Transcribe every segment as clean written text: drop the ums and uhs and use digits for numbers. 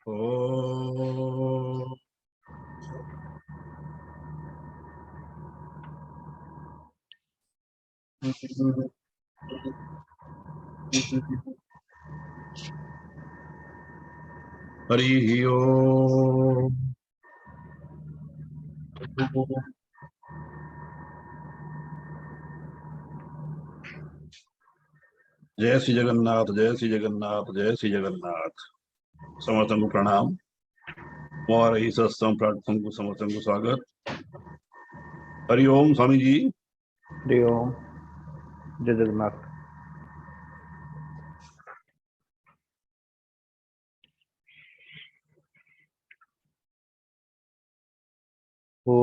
ओ हरि ओम। जय श्री जगन्नाथ, जय श्री जगन्नाथ, जय श्री जगन्नाथ। समर्थन को प्रणाम। और इस सत्संग प्लेटफॉर्म को समर्थन को स्वागत। हरि ओम स्वामी जी। हरि ओम। जय जगन्नाथ। ओ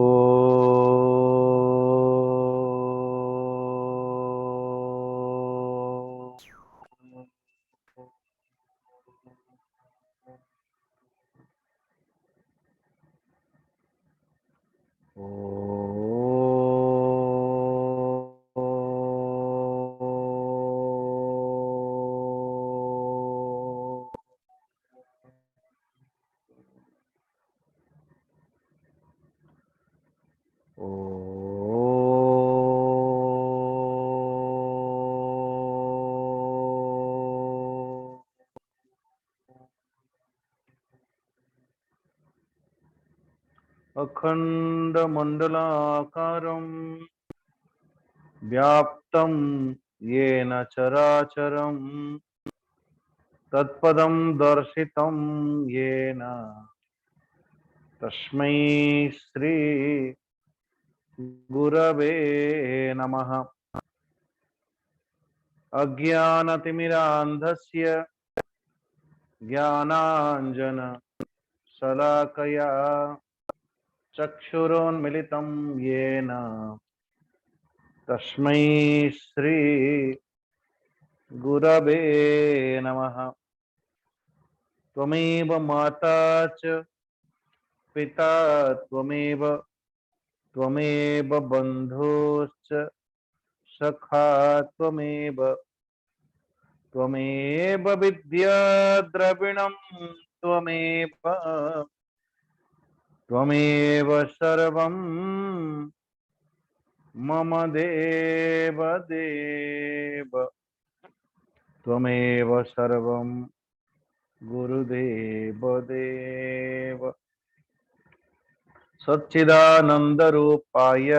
अखण्डमण्डलाकारं व्याप्तं येन चराचरं तत्पदं दर्शितं येन तस्मै श्री गुरवे नमः। अज्ञानतिमिरान्धस्य ज्ञानाञ्जन शलाकया चक्षुरोन्मिलितं येन तस्मै श्री गुरवे नमः। त्वमेव माता च पिता त्वमेव बन्धुश्च सखा त्वमेव विद्या द्रविणं त्वमेव सर्वं मम देव त्वमेव सर्वं गुरुदेव देव। सच्चिदानन्दरूपाय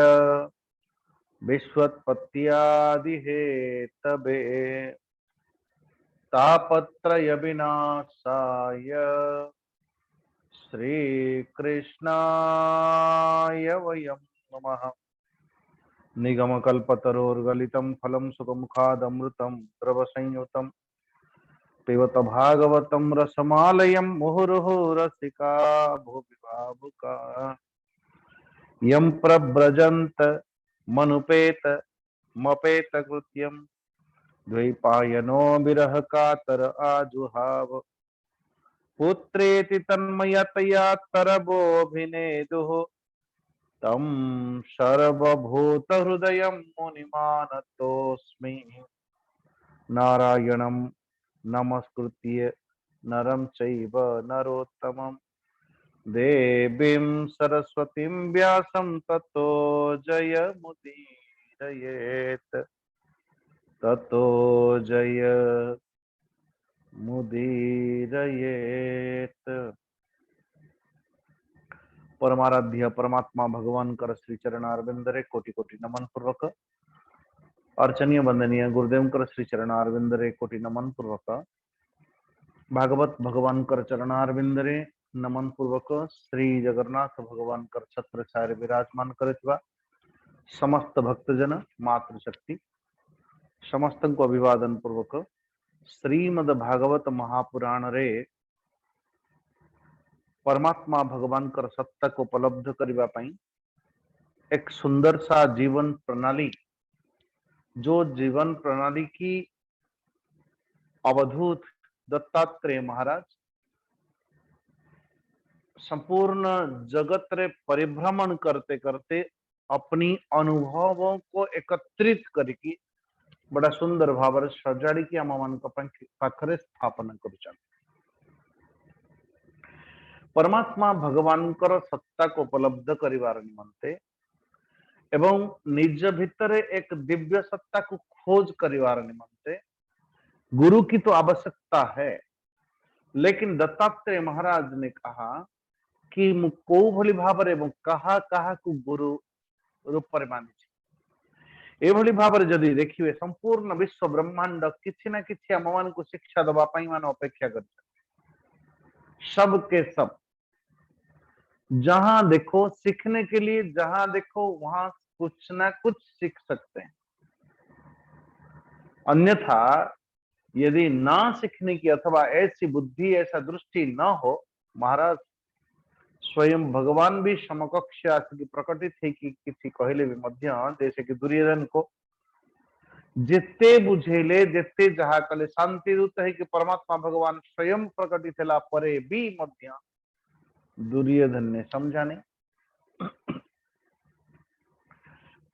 विश्वोत्पत्त्यादिहेतवे तापत्रय विनाशाय श्रीकृष्णाय वयं नमः। निगमकल्पतरोर्गलितं फलं सुखमुखादमृतं द्रवसंयुतं पिबत भागवतं रसमालयं मुहुर्मुहुः रसिका भुवि भावुका यं प्रव्रजन्त मनुपेत मपेतकृत्यं द्वैपायनो विरह कातर आजुहाव पुत्रेति तन्मयतया तरवोऽभिनेदुः तं सर्वभूतहृदयं मुनिमानतोऽस्मि। नारायणं नमस्कृत्य नरं चैव नरोत्तमं देवीं सरस्वतीं व्यासं ततो जयमुदीरयेत् ततो जयमुदीरयेत्। परमाराध्य परमात्मा भगवान कर श्री चरणारविंदरे कोटि कोटि नमन पूर्वक। अर्चनीय वंदनीय गुरुदेव कर श्री चरणारविंदरे कोटि नमन पूर्वक। भागवत भगवान कर चरणारविंदरे नमन पूर्वक। श्री जगन्नाथ भगवान कर छत्र छाया विराजमान करित्वा समस्त भक्तजन मातृशक्ति समस्त को अभिवादन पूर्वक श्रीमद भागवत महापुराण रे परमात्मा भगवान कर सत्ता को उपलब्ध करने पाई एक सुंदर सा जीवन प्रणाली, जो जीवन प्रणाली की अवधूत दत्तात्रेय महाराज संपूर्ण जगत रे परिभ्रमण करते करते अपनी अनुभवों को एकत्रित करके बड़ा सुंदर भाव सजाड़ी की आम मान पाखरे स्थापना कर। परमात्मा भगवान कर सत्ता को उपलब्ध करिवार निमंते एवं निज भितरे एक दिव्य सत्ता को खोज करिवार निमंते गुरु की तो आवश्यकता है। लेकिन दत्तात्रेय महाराज ने कहा कि मु को भली भाव रे कहा कहा को गुरु रूप रे मानिछि। एभली भाव रे जदि देखिवे संपूर्ण विश्व ब्रह्मांड किछि ना किछि हम मान को शिक्षा दबा पई मान अपेक्षा करते सब के सब। जहां देखो सीखने के लिए, जहां देखो वहां कुछ ना कुछ सीख सकते हैं। अन्यथा यदि ना सीखने की अथवा ऐसी बुद्धि, ऐसा दृष्टि न हो, महाराज स्वयं भगवान भी समकक्ष आसिक प्रकटित है कि किसी कहले भी मध्य जैसे कि दुर्योधन को जेते बुझेले जेते जहा कले शांति दूत है कि परमात्मा भगवान स्वयं प्रकटित है परे भी मध्य दुर्योधन ने समझा नहीं।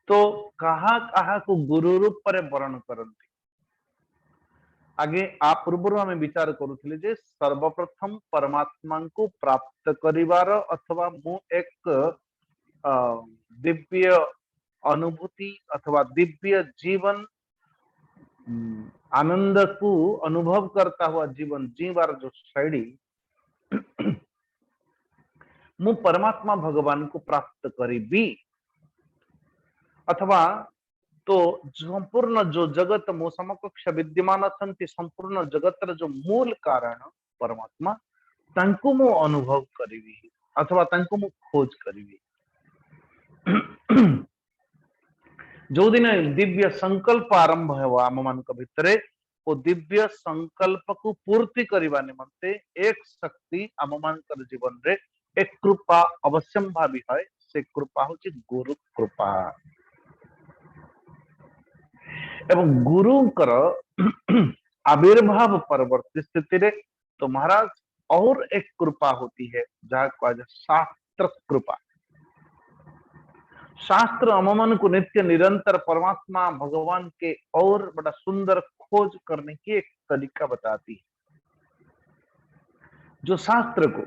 तो कहा कहा को गुरु रूप पर वर्ण करती। आगे आप पूर्व आम विचार करुले जे सर्वप्रथम परमात्मा को प्राप्त करिवार अथवा मु एक दिव्य अनुभूति अथवा दिव्य जीवन आनंद को अनुभव करता हुआ जीवन जीवार जो शैली मु परमात्मा भगवान को प्राप्त करी अथवा तो संपूर्ण जो जगत मो समकक्ष विद्यमान अछंती संपूर्ण जगतर जो मूल कारण परमात्मा तांको मु अनुभव करी अथवा तांको मु खोज करी। जो दिन दिव्य संकल्प आरंभ है आम मान भितर वो दिव्य संकल्प को पूर्ति करने निमंते एक शक्ति आम मान जीवन रे एक कृपा अवश्यम भावी है। से कृपा हूँ गुरु कृपा एवं गुरुंकर आविर्भाव परवर्ती स्थिति रे तो महाराज और एक कृपा होती है जहाँ कहा शास्त्र कृपा। शास्त्र अमन को नित्य निरंतर परमात्मा भगवान के और बड़ा सुंदर खोज करने की एक तरीका बताती है। जो शास्त्र को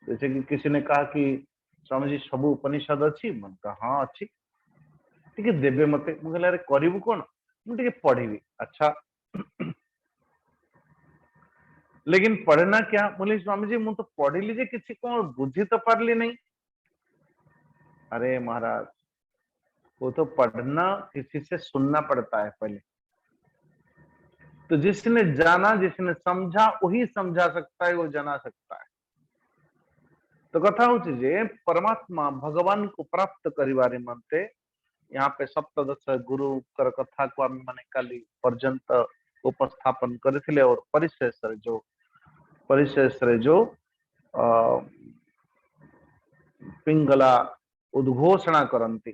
जैसे कि किसी ने कहा कि स्वामी जी सब उपनिषद अच्छी मन का हाँ अच्छी टे देवे मत मुझे करू कौन मुझे पढ़ी। अच्छा लेकिन पढ़ना क्या बोले स्वामी जी मुझे तो पढ़ी जे किसी कौन बुझी तो पारली नहीं। अरे महाराज वो तो पढ़ना किसी से सुनना पड़ता है पहले। तो जिसने जाना जिसने समझा वही समझा सकता है, वो जाना सकता है। तो कथा हूँ परमात्मा भगवान को प्राप्त करिवारे मनते यहाँ पे सप्तदश गुरु कर कथा को आम माने काली पर्यंत उपस्थापन करथिले और परिशेष जो पिंगला उद्घोषणा करती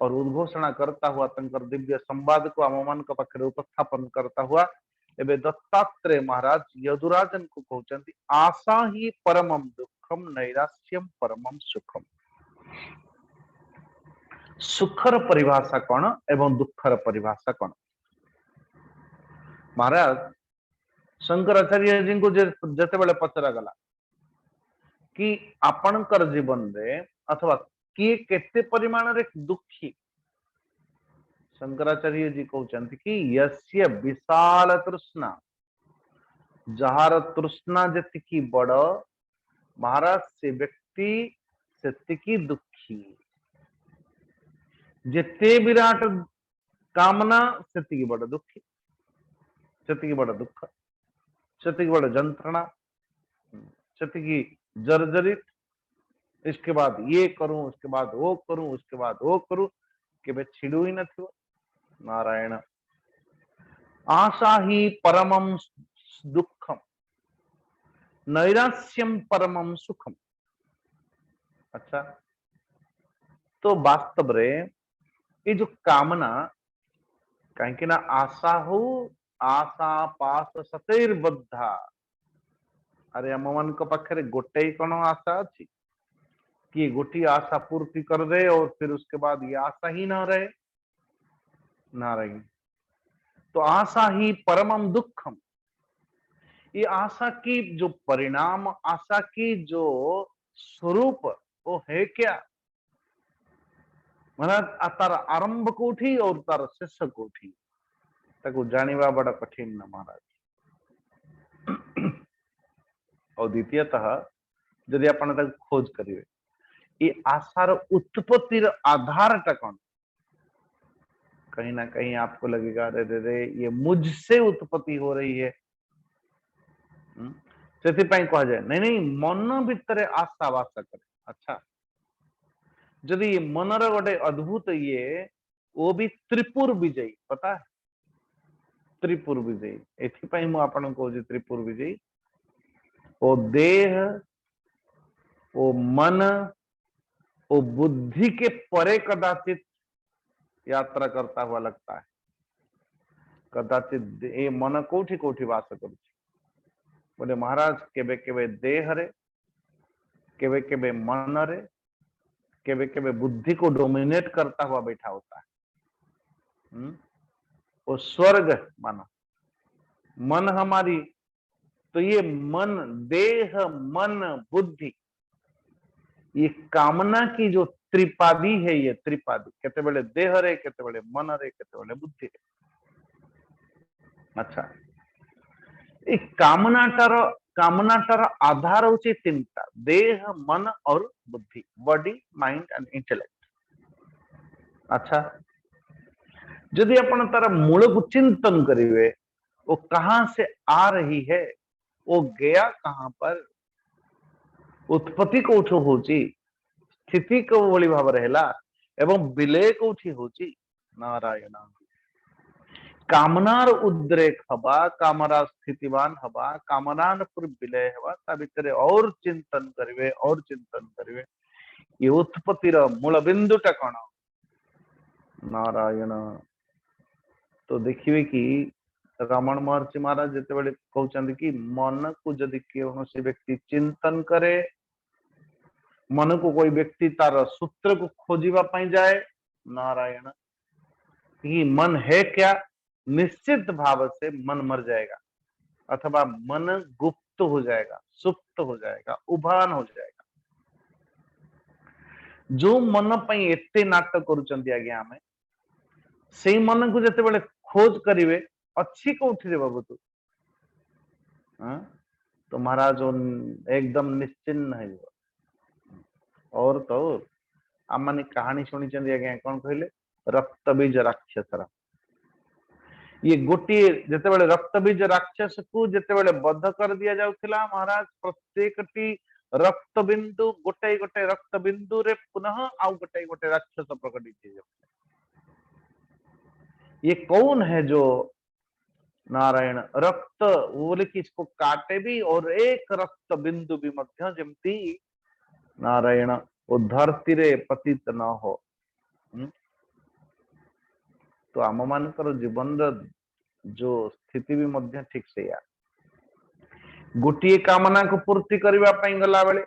और उद्घोषणा करता हुआ तंकर दिव्य संवाद को आम मान पाखे उपस्थापन करता हुआ एबे दत्तात्रेय महाराज यदुराजन को कहते आशा ही परमम दुखम नैराश्यम परमम सुखम। सुखर परिभाषा कौन एवं दुखर परिभाषा कौन। महाराज शंकराचार्य जी को जते बेले पचरा गला कि आपणकर जीवन रे अथवा किए केते परिमाण रे दुखी शंकराचार्य जी कहते कि यस्य विशाल तृष्णा जहार तृष्णा जतिकी बड़ महाराज से व्यक्ति सेतिकी दुखी जिते विराट कामना सेतिकी बड़ दुखी सेतिकी बड़ दुख सेतिकी बड़ जंत्रणा सेतिकी जर्जरित। इसके बाद ये करूं उसके बाद वो करूं उसके बाद वो करूं के छिड़ू ही न थो। नारायण आशा ही परमम दुखम नैराश्यम परमम सुखम। अच्छा तो वास्तव रे ये जो कामना कहीं ना आशा हो आशा पास सतैर बद्धा। अरे आम मान पाखे गोटे ही कौन आशा अच्छी कि गोटी आशा पूर्ति कर दे और फिर उसके बाद ये आशा ही ना रहे ना रही। तो आशा ही परमम दुखम ये आशा की जो परिणाम, आशा की जो स्वरूप वो है क्या? महाराज तार आरंभ कोठी और तार शेष कोठी ताको जानिबा बड़ा कठिन न महाराज। और द्वितीयतः यदि आपण ताको खोज करिवे ये आशार उत्पत्तिर आधारटा कौन? कहीं ना कहीं आपको लगेगा अरे रे रे ये मुझसे उत्पत्ति हो रही है। ସେଥିପାଇଁ କୁହାଯାଏ नहीं नहीं मन भितर आशा वास करे। अच्छा जदि मनर गोटे अद्भुत ये वो भी त्रिपुर विजयी पता है त्रिपुर विजयी एथिपाई मु आपन को त्रिपुर विजयी वो देह वो मन वो बुद्धि के परे कदाचित यात्रा करता हुआ लगता है। कदाचित ये मन कोठी कोठी वास कर बोले महाराज केबे केबे देह रे केबे केबे मन रे केबे केबे बुद्धि को डोमिनेट करता हुआ बैठा होता है। वो स्वर्ग मानो मन हमारी तो ये मन देह मन बुद्धि ये कामना की जो त्रिपादी है ये त्रिपादी केते बेले देह रे केते बेले मन रे केते बेले बुद्धि रे। अच्छा ये कामनाटार आधार होची तीनटा देह मन और बुद्धि बॉडी माइंड एंड इंटेलेक्ट। अच्छा यदि अपन तार मूल को चिंतन करिवे वो कहां से आ रही है वो गया कहां पर उत्पत्ति कोठो होची स्थिति को भली भाव रहेला एवं विलय कोठी होची नारायण कामनार उद्रेक हवा कामना स्थितिवान हवा कामनार पर विलय हवा ता भितरे और चिंतन करिवे ये उत्पत्तिर मूल बिंदुटा कौन नारायण। तो देखिए कि रमण महर्षि महाराज जिते बड़े कहते कि मन को जदि कौन व्यक्ति चिंतन करे मन को कोई व्यक्ति तार सूत्र को खोजिबा पाई जाए नारायण कि मन है क्या निश्चित भाव से मन मर जाएगा अथवा मन गुप्त हो जाएगा सुप्त हो जाएगा उभान हो जाएगा। जो मन पई एते नाटक करूचंती आज्ञा हमें से मन को जते बेले खोज करिवे अच्छी कोठी रे बाबू तू तो महाराज एकदम निश्चिन्न है। और तो आम माने कहानी शुणी आज्ञा कौन कहले रक्त बीज राक्षसर ये गोटे जिते बड़े रक्त बीज राक्षस को जिते बड़े बद्ध कर दिया जाउथिला महाराज प्रत्येक रक्त बिंदु गोटे गोटे रक्त बिंदु रे पुनः आउ गोटे गोटे राक्षस प्रकटित हो। ये कौन है जो नारायण रक्त बोले कि इसको काटे भी और एक रक्त बिंदु भी मध्य जमती नारायण वो धरती रे पतित न हो। तो आम मानकर जीवन जो स्थिति भी मध्य ठीक से या गोटे कामना को पूर्ति करबा पई गला बेले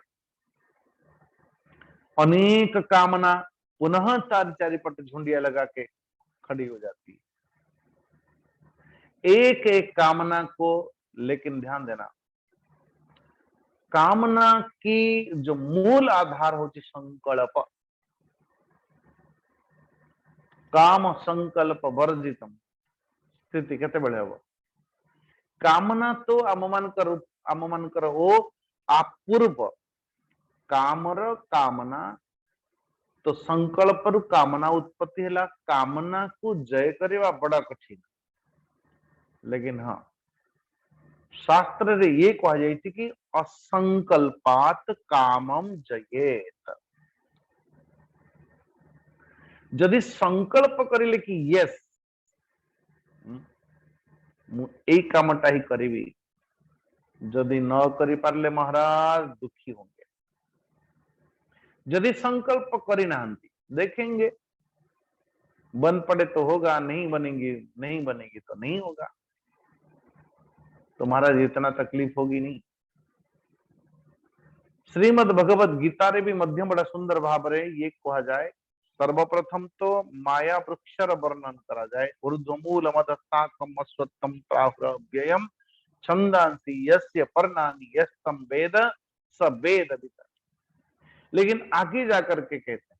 अनेक कामना पुनः चार चारिपट झुंडिया लगा के खड़ी हो जाती है एक एक कामना को। लेकिन ध्यान देना कामना की जो मूल आधार होती संकल्प काम संकल्प वर्जितम स्थिति केते बेले हो कामना तो आम मानकर ओ अपूर्व कामर कामना तो संकल्प रु कामना उत्पत्ति है कामना को जय करवा बड़ा कठिन। लेकिन हाँ शास्त्र रे ये कहा जाए कि असंकल्पात कामम जयेत जदि संकल्प करिले कि यस यही कामटा ही करी जदि न करी पारले महाराज दुखी होंगे। यदि संकल्प करी नाहंती देखेंगे बन पड़े तो होगा नहीं बनेगी तो नहीं होगा तो महाराज इतना तकलीफ होगी नहीं। श्रीमद् भगवद गीता रे भी मध्यम बड़ा सुंदर भाव रे ये कहा जाए सर्वप्रथम तो माया वृक्षर वर्णन करा जाए ऊर्ध्वमूल मदस्ताकम अश्वत्थम प्राहुरव्ययम छंदांसी यस्य पर्णानि यस्तम वेद स वेद विद। लेकिन आगे जाकर के कहते हैं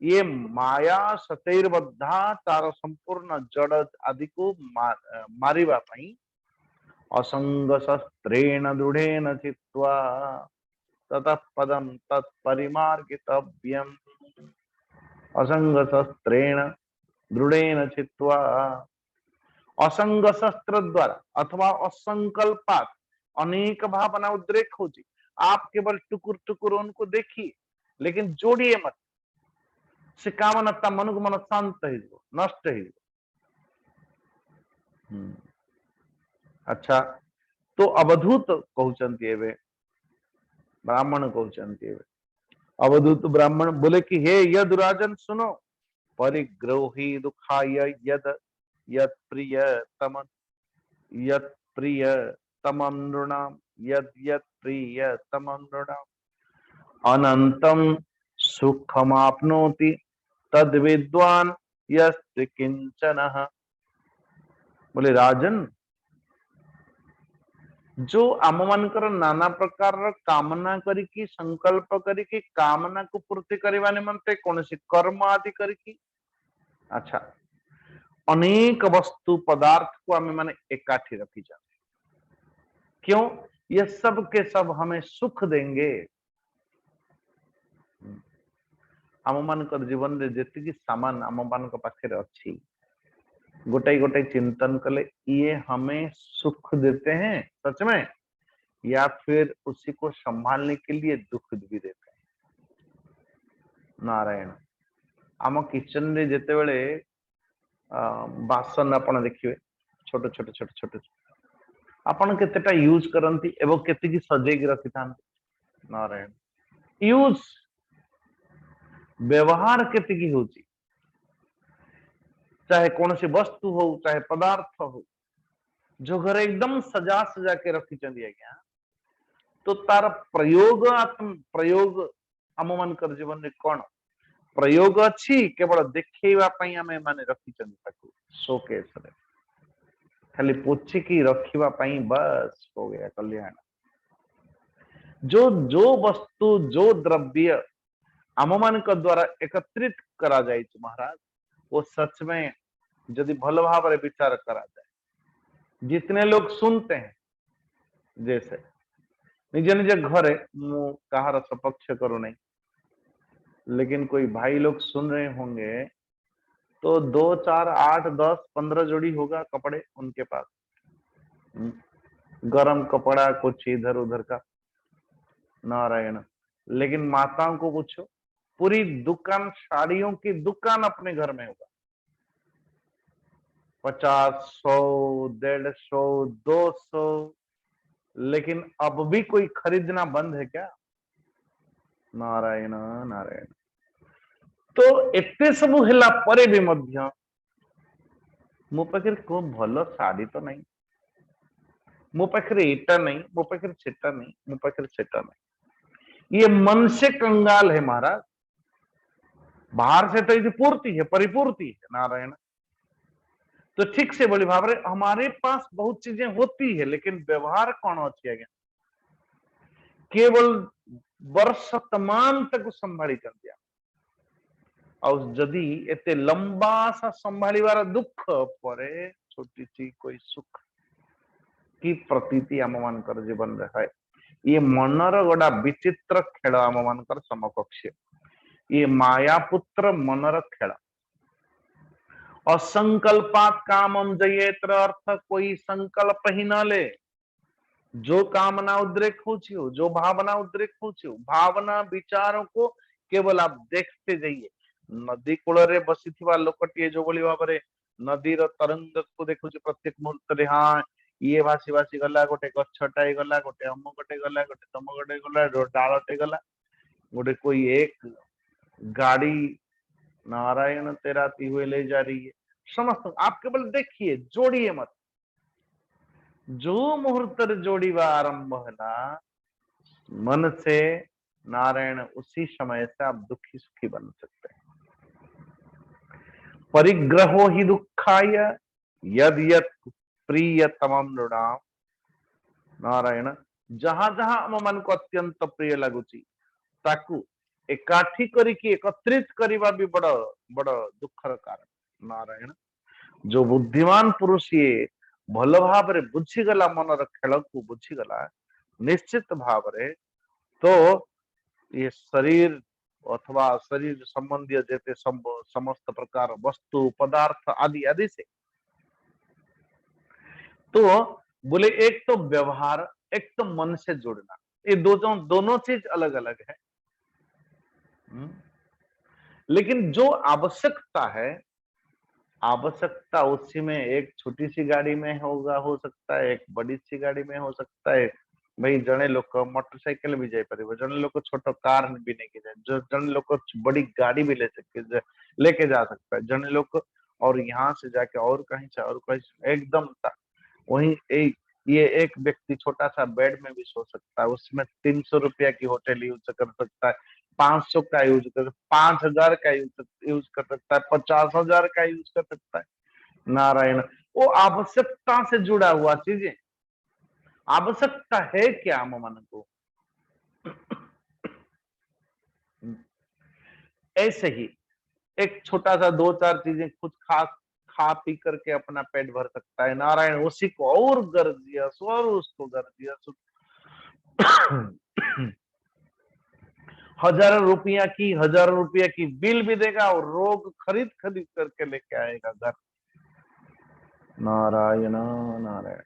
ये माया सतैर्बद्धा तार संपूर्ण जड़ आदि को मारिबा पई असंग शस्त्रेण दृढ़ेन चित्वा ततः पदम तत्परिमार्गितव्यम्। असंग शस्त्रेण दृढ़ेन चित्वा, असंग शस्त्र द्वारा अथवा असंकल्पात अनेक भावना उद्रेक होती। आप केवल टुकुर टुकुर उनको देखिए लेकिन जोड़िए मत। से कामनता मनुक मन शांत ही नष्ट ही। अच्छा, तो अवधूत कहते एवं ब्राह्मण कहते एवं अवधूत ब्राह्मण बोले कि हे यदुराजन सुनो, परिग्रही दुखाय यद यत् प्रियतम यत् प्रियतमं नृणाम यद यत् प्रियतमं नृणाम अनंतम सुखमाप्नोति तद विद्वान यस्ति किंचनः। बोले राजन, जो आम मानकर नाना प्रकार कामना करिकी संकल्प करिकी कामना को पूर्ति करने निमंते कौन सी कर्म आदि करिकी, अच्छा अनेक वस्तु पदार्थ को आम माने एकाठी रखी जाते। क्यों? ये सब के सब हमें सुख देंगे। आम मानकर जीवन रे जेतिकी सामान आम मान पाखे अच्छी गोटाई गोटाई चिंतन कले ये हमें सुख देते हैं सच में, या फिर उसी को संभालने के लिए दुख भी देते हैं। नारायण, आम किचन रे जेते बेले बासन आपण देखिए छोट छोट छोट छोट आपण केतेटा यूज करंती एवं केतिकी सजेगी रखी था। नारायण, यूज व्यवहार केतिकी होची, चाहे कौन सी वस्तु हो चाहे पदार्थ हो, जो घर एकदम सजा सजा के रखी चंदी आज्ञा, तो तार प्रयोग प्रयोग आम मानकर जीवन में कौन प्रयोग अच्छी केवल देखा आमे माने रखी चंदी शोकेस रे खाली पोछिकी रखिबा पई बस हो गया कल्याण। जो जो वस्तु जो द्रव्य आम मान द्वारा एकत्रित करा जाए महाराज, वो सच में यदि भल भाव विचार करा जाए, जितने लोग सुनते हैं, जैसे निज निज घरे मु कहार सपक्ष करू नहीं, लेकिन कोई भाई लोग सुन रहे होंगे तो 2 4 8 10 15 जोड़ी होगा कपड़े उनके पास, गरम कपड़ा कुछ इधर उधर का। नारायण, लेकिन माताओं को पूछो, पूरी दुकान साड़ियों की दुकान अपने घर में होगा, 50 100 150 200, लेकिन अब भी कोई खरीदना बंद है क्या? नारायण नारायण। तो एते सब हेला परे भी मध्य मो पाखे को भल साड़ी तो नहीं, मो पाखे एटा नहीं, मो पाखे सेटा नहीं, मो पाखे सेटा नहीं। ये मन से कंगाल है महाराज, बाहर से तो ये पूर्ति है परिपूर्ति है। नारायण, तो ठीक से बोली भाव रे हमारे पास बहुत चीजें होती है लेकिन व्यवहार कौन अच्छी है, केवल वर्ष तमाम तक संभाली कर दिया, और जदि एते लंबा सा संभालीवार दुख परे छोटी सी कोई सुख की प्रतीति आम मानकर जीवन रे है। ये मनर गोटा विचित्र खेल आम मानकर समकक्ष, ये मायापुत्र मनर खेल। असंकल्पात कामम जयेत्र, अर्थ कोई संकल्प ही न ले, जो कामना उद्रेक हो, जो भावना उद्रेक हो, भावना विचारों को केवल आप देखते जाइए। नदी कूल रे बसी लोकटिए जो भली भाव रे नदी तरंग को देखु प्रत्येक मुहूर्त रे, हाँ ये भासी भासी गला, गोटे गछटाए गला, गोटे अमुकटे गला, गोटे तमुकटे गला, डालटे गला, गोटे कोई एक गाड़ी नारायण तेराती हुए ले जा रही है। समस्त आप केवल देखिए, जोड़िए मत। जो मुहूर्त जोड़ीवा आरंभ है मन से नारायण, उसी समय से आप दुखी सुखी बन सकते हैं। परिग्रहो ही दुखाय यद यद प्रियतमं नृणाम, नारायण जहां जहां आम मान को अत्यंत प्रिय लगुची ताकू एकाठी करिकी एकत्रित करवा भी बड़ बड़ दुखर कारण। नारायण जो बुद्धिमान पुरुष ये भल भाव बुझीगला मनर खेल को बुझीगला निश्चित भाव तो ये शरीर अथवा शरीर संबंधी जेते समस्त प्रकार वस्तु पदार्थ आदि आदि से तो बोले एक तो व्यवहार एक तो मन से जुड़ना, ये दोनों चीज अलग अलग है। लेकिन जो आवश्यकता है, आवश्यकता उसी में एक छोटी सी गाड़ी में होगा, हो सकता है एक बड़ी सी गाड़ी में हो सकता है। भाई जने लोग मोटरसाइकिल भी जापर, जने लोग छोट कार भी नहीं जाए, जने लोग बड़ी गाड़ी भी लेके जा सकता है, जने लोग और यहाँ से जाके और कहीं से और कहीं एकदम वही ये एक व्यक्ति छोटा सा बेड में भी सो सकता है, उसमें 300 रुपया की होटल यूज कर सकता है, 500 का यूज कर, 5000 का यूज कर सकता है, 50,000 का यूज कर सकता है। नारायण वो आवश्यकता से जुड़ा हुआ चीजें, आवश्यकता है क्या हम मन को। ऐसे ही एक छोटा सा 2-4 चीजें खुद खा पी करके अपना पेट भर सकता है। नारायण उसी को और गर्जियस और उसको गर्जियस 1000 रुपया की बिल भी देगा और रोग खरीद खरीद करके लेके आएगा घर। नारायण नारायण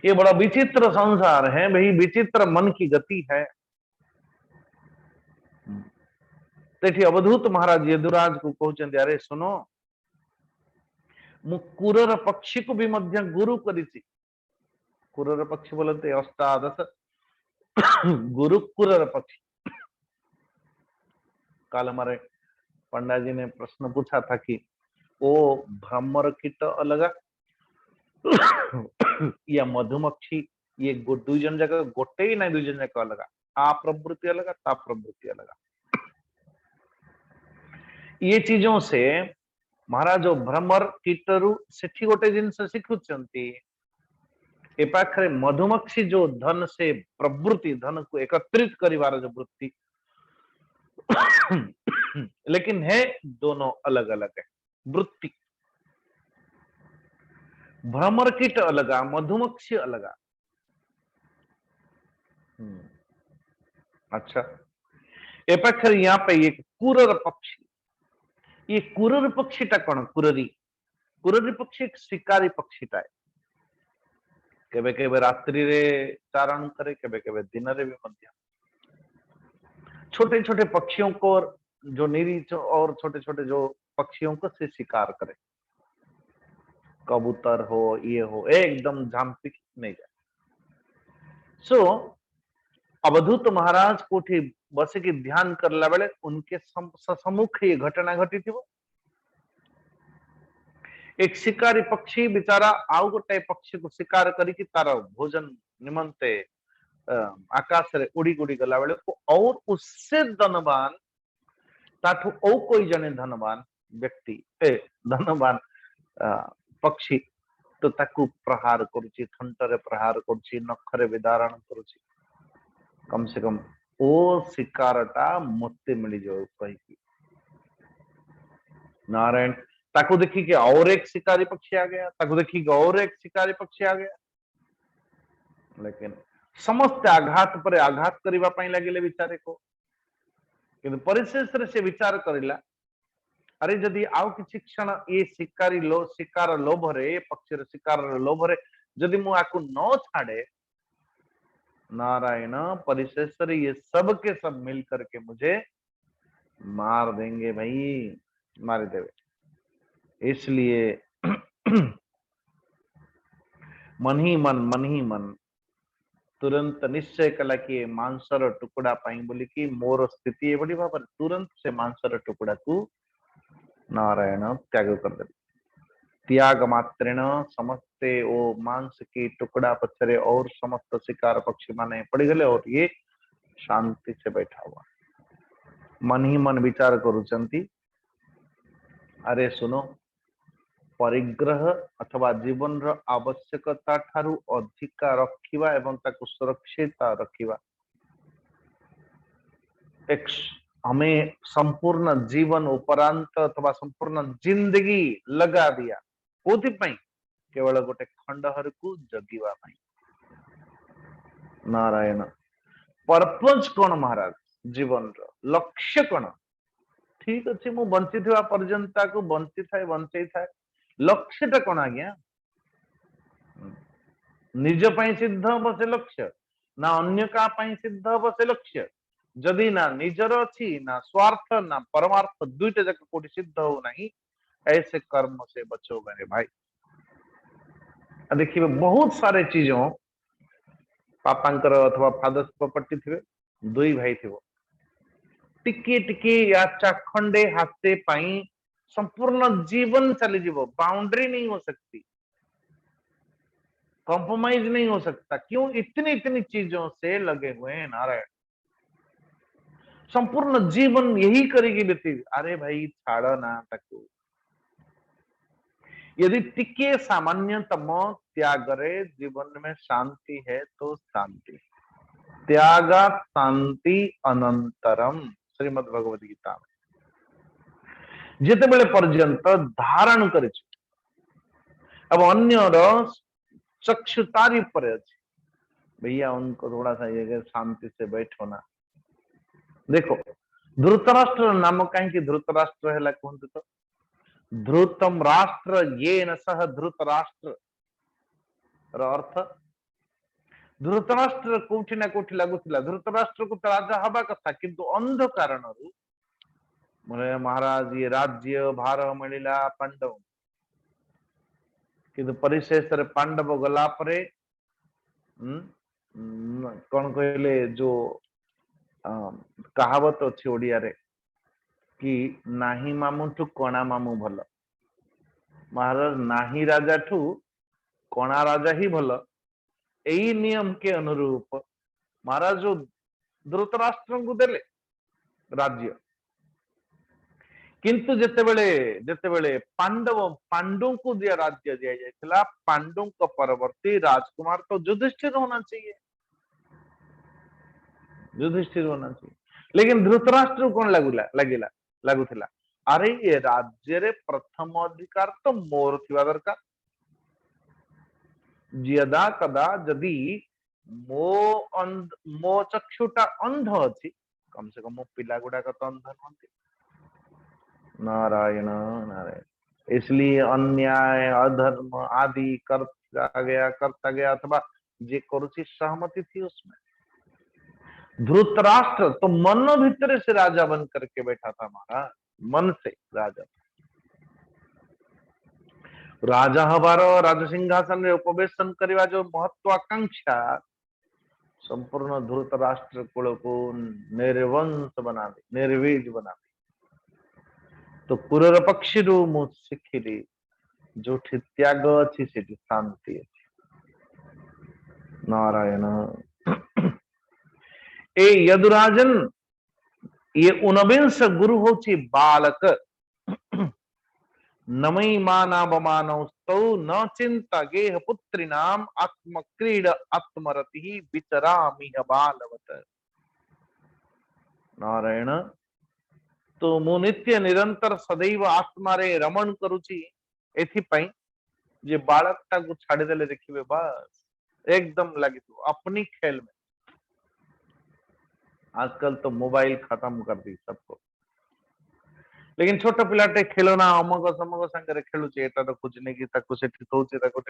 ये बड़ा विचित्र संसार है भाई, विचित्र मन की गति है। अवधूत महाराज यदुराज को कहते अरे सुनो मु कुरर पक्षी को भी मध्य गुरु करिछि। कुरर पक्षी बोलते अष्टादश गुरु कुरर पक्षी। कल हमारे पंडा जी ने प्रश्न पूछा था कि वो भ्रमर कीट अलग या मधुमक्षी, ये दुजन जगह गोटे ही ना दुजन जगह अलग, आ प्रवृत्ति अलग ता प्रवृत्ति अलग। ये चीजों से महाराज भ्रमर कीटरु सेठी गोटे जिनस शिखुचंती ए पाखरे मधुमक्षी जो धन से प्रवृत्ति धन को एकत्रित करिवार जो वृत्ति लेकिन है दोनों अलग अलग है वृत्ति। भ्रमर कीट अलगा मधुमक्षी अलगा। अच्छा ए पाखरे यहाँ पे एक कुरर पक्षी, ये कुरर पक्षी टा कौन कुररी, कुररी पक्षी एक शिकारी पक्षी टा है। केबे केबे रात्रि रे चारण करे, केबे केबे दिन रे भी मध्य। छोटे छोटे पक्षियों को जो निरीच और छोटे छोटे जो पक्षियों को से शिकार करे, कबूतर हो ये हो एकदम झांपी नहीं जाए। सो अवधूत महाराज कोठी बस की ध्यान करला बेले उनके सम्मुख ये घटना घटी थी। वो एक शिकारी पक्षी बेचारा आउ गोटे पक्षी को शिकार करी तार भोजन निमंते आकाश रे उड़ी उड़ी गला बेले को और उससे धनवान ताठू और कोई जने धनवान व्यक्ति धनवान पक्षी तो ताकू प्रहार करुची, थंटरे प्रहार करुची, नखरे विदारण करुची। कम से कम ओ शिकारटा मते मिली जाओ कही। नारायण ताकू देखी कि और एक शिकारी पक्षी आ गया, ताकू देखी कि और एक शिकारी पक्षी आ गया, लेकिन समस्त आघात पर आघात करबा पई लागिले विचारे को। किंतु परिशेष रे से विचार करिला अरे जदि आउ किछि क्षण ये शिकार लोभ रे पक्षी रे शिकार लोभ रे जदि मु आकु न छाड़े, नारायण परिशेष रे ये सब के सब मिल करके मुझे मार देंगे भाई, मार देवे। इसलिए मन ही मन तुरंत निश्चय कला कि मांसर टुकड़ा पाई बोली कि मोर स्थिति ये बड़ी भाव तुरंत से मांसर टुकड़ा को नारायण त्याग कर दे। त्याग मात्रेण समस्ते ओ मांस की टुकड़ा पछरे और समस्त शिकार पक्षी माने पड़ गले और ये शांति से बैठा हुआ। मन ही मन विचार करुचंती अरे सुनो परिग्रह अथवा जीवन रो आवश्यकता ठारू अधिका रखिवा एवं ताको सुरक्षित रखिवा एक हमें संपूर्ण जीवन उपरांत अथवा संपूर्ण जिंदगी लगा दिया कोथि पई केवल गोटे खंडहर को जगिवा पई। नारायण पर्पज कौन महाराज जीवन रो लक्ष्य कौन ठीक अच्छे मु बंची थिवा पर्यंत को बंची थाए लक्ष्य कौन आज्ञा निज पई सिद्ध हम से लक्ष्य ना अन्य का पई सिद्ध हम से लक्ष्य जदि ना निजर अच्छी ना स्वार्थ ना परमार्थ दुईटा जाक कोटि सिद्ध हो नहीं ऐसे कर्म से बचो मेरे भाई। देखिए बहुत सारे चीजों पापांकर अथवा फादर्स प्रॉपर्टी थे दुई भाई थे टिके टिके या चाखंडे हाथे पाई संपूर्ण जीवन चली जीवो बाउंड्री नहीं हो सकती कॉम्प्रोमाइज नहीं हो सकता क्यों इतनी इतनी चीजों से लगे हुए हैं नारायण संपूर्ण जीवन यही करेगी व्यतीत अरे भाई छाड़ ना ताकू यदि टिके सामान्यतम त्याग रे जीवन में शांति है तो शांति त्यागा शांति अनंतरम श्रीमद् भगवद गीता जिते बेले पर्यंत धारण कर अब अन्य चक्षु तारी पर अच्छे भैया उनको थोड़ा सा ये शांति से बैठो ना देखो धृतराष्ट्र नाम कहीं धृतराष्ट्र है कहते तो धृतम राष्ट्र ये न सह धृतराष्ट्र अर्थ धृतराष्ट्र कोठी ना कोठी लगुला धृतराष्ट्र को राजा हवा कथा किंतु अंध कारण महाराज ये राज्य भार मिला पांडव किंतु परिशेष पांडव गला परे कौन कहले जो कहावत अच्छी ओडिया रे कि नाही मामू ठू कणा मामू भल महाराज नाही राजा ठू कणा राजा ही भल यही नियम के अनुरूप महाराज जो धृतराष्ट्र को देले राज्य किंतु जेतेबेले पांडव पांडु को दिया राज्य दिया जाता पांडु को परवर्ती राजकुमार तो युधिष्ठिर होना चाहिए युधिष्ठिर होना चाहिए लेकिन धृतराष्ट्र कौन लगुला अरे ये राज्य रे प्रथम अधिकार तो मोर थिवा दरकार यदा कदा जदि मो चक्षुटा अंध अच्छी कम से कम मो पिला गुड़ाक तो अंध नहंती नारायण नारायण इसलिए अन्याय अधर्म आदि करता गया अथवा जे करुची सहमति थी उसमें धृतराष्ट्र तो मन भीतर से राजा बन करके बैठा था महाराज मन से राजा राजा हबारो राज सिंहासन रे उपवेशन करवा जो महत्वाकांक्षा संपूर्ण धृतराष्ट्र कुल को निर्वंश बना दे निर्वीज बना दे तो पुरर पक्षी रू मु शिखिली जो त्याग अच्छी से शांति अच्छी नारायण ए यदुराजन ये उनविंश गुरु होची बालक नमई मानावमानौस्तौ न चिंता गेह पुत्री नाम आत्म क्रीड आत्मरति विचरामिह बालवत नारायण तो मु नित्य निरंतर सदैव आत्मा रे रमण करुची एथिपाई जे बालकटा को छाड़ी देले देखिबे बस एकदम लगी तो अपनी खेल में आजकल तो मोबाइल खत्म कर दी सबको लेकिन छोट पिलाटे खेलना अमक समक संगे खेलुचे एटा तो कुछ नहीं की ताको सेठी होचे ताको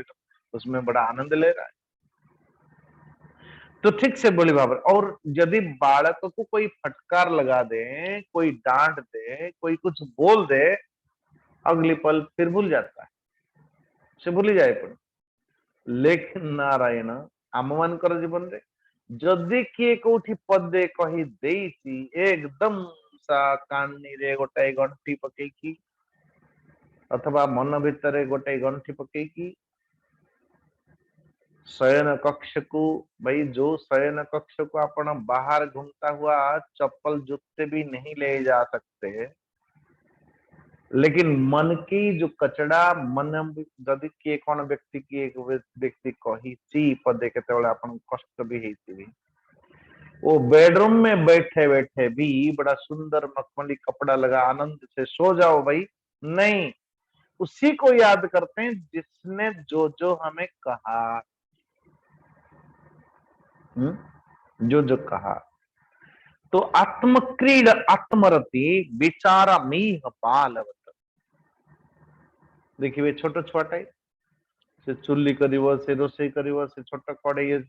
उसमें बड़ा आनंद ले रहा है तो ठीक से बोली भाव और यदि बालक को कोई फटकार लगा दे कोई डांट दे कोई कुछ बोल दे अगली पल फिर भूल जाता है से भूली जाए पड़े लेकिन नारायण आम मान जीवन रे जदि किए कोठी पदे कही देसी एकदम सा कानी रे गोटाए गंठी पकेकी अथवा मन भितर गोटाए गंठी पकेकी शयन कक्ष को भाई जो शयन कक्ष को अपन बाहर घूमता हुआ चप्पल जूते भी नहीं ले जा सकते लेकिन मन की जो कचड़ा मन जदि किए कौन व्यक्ति की एक व्यक्ति कही पदे केतेबेले आपन कष्ट भी हेती वो बेडरूम में बैठे बैठे भी बड़ा सुंदर मखमली कपड़ा लगा आनंद से सो जाओ भाई, नहीं, उसी को याद करते हैं जिसने जो जो हमें कहा, जो जो कहा। तो आत्मक्रीड आत्मरति विचारा मीह बालवत। देखिए छोट छुआटाई से चुल्ली करिवो, से रोषेई करिवो, से छोट कड़े ये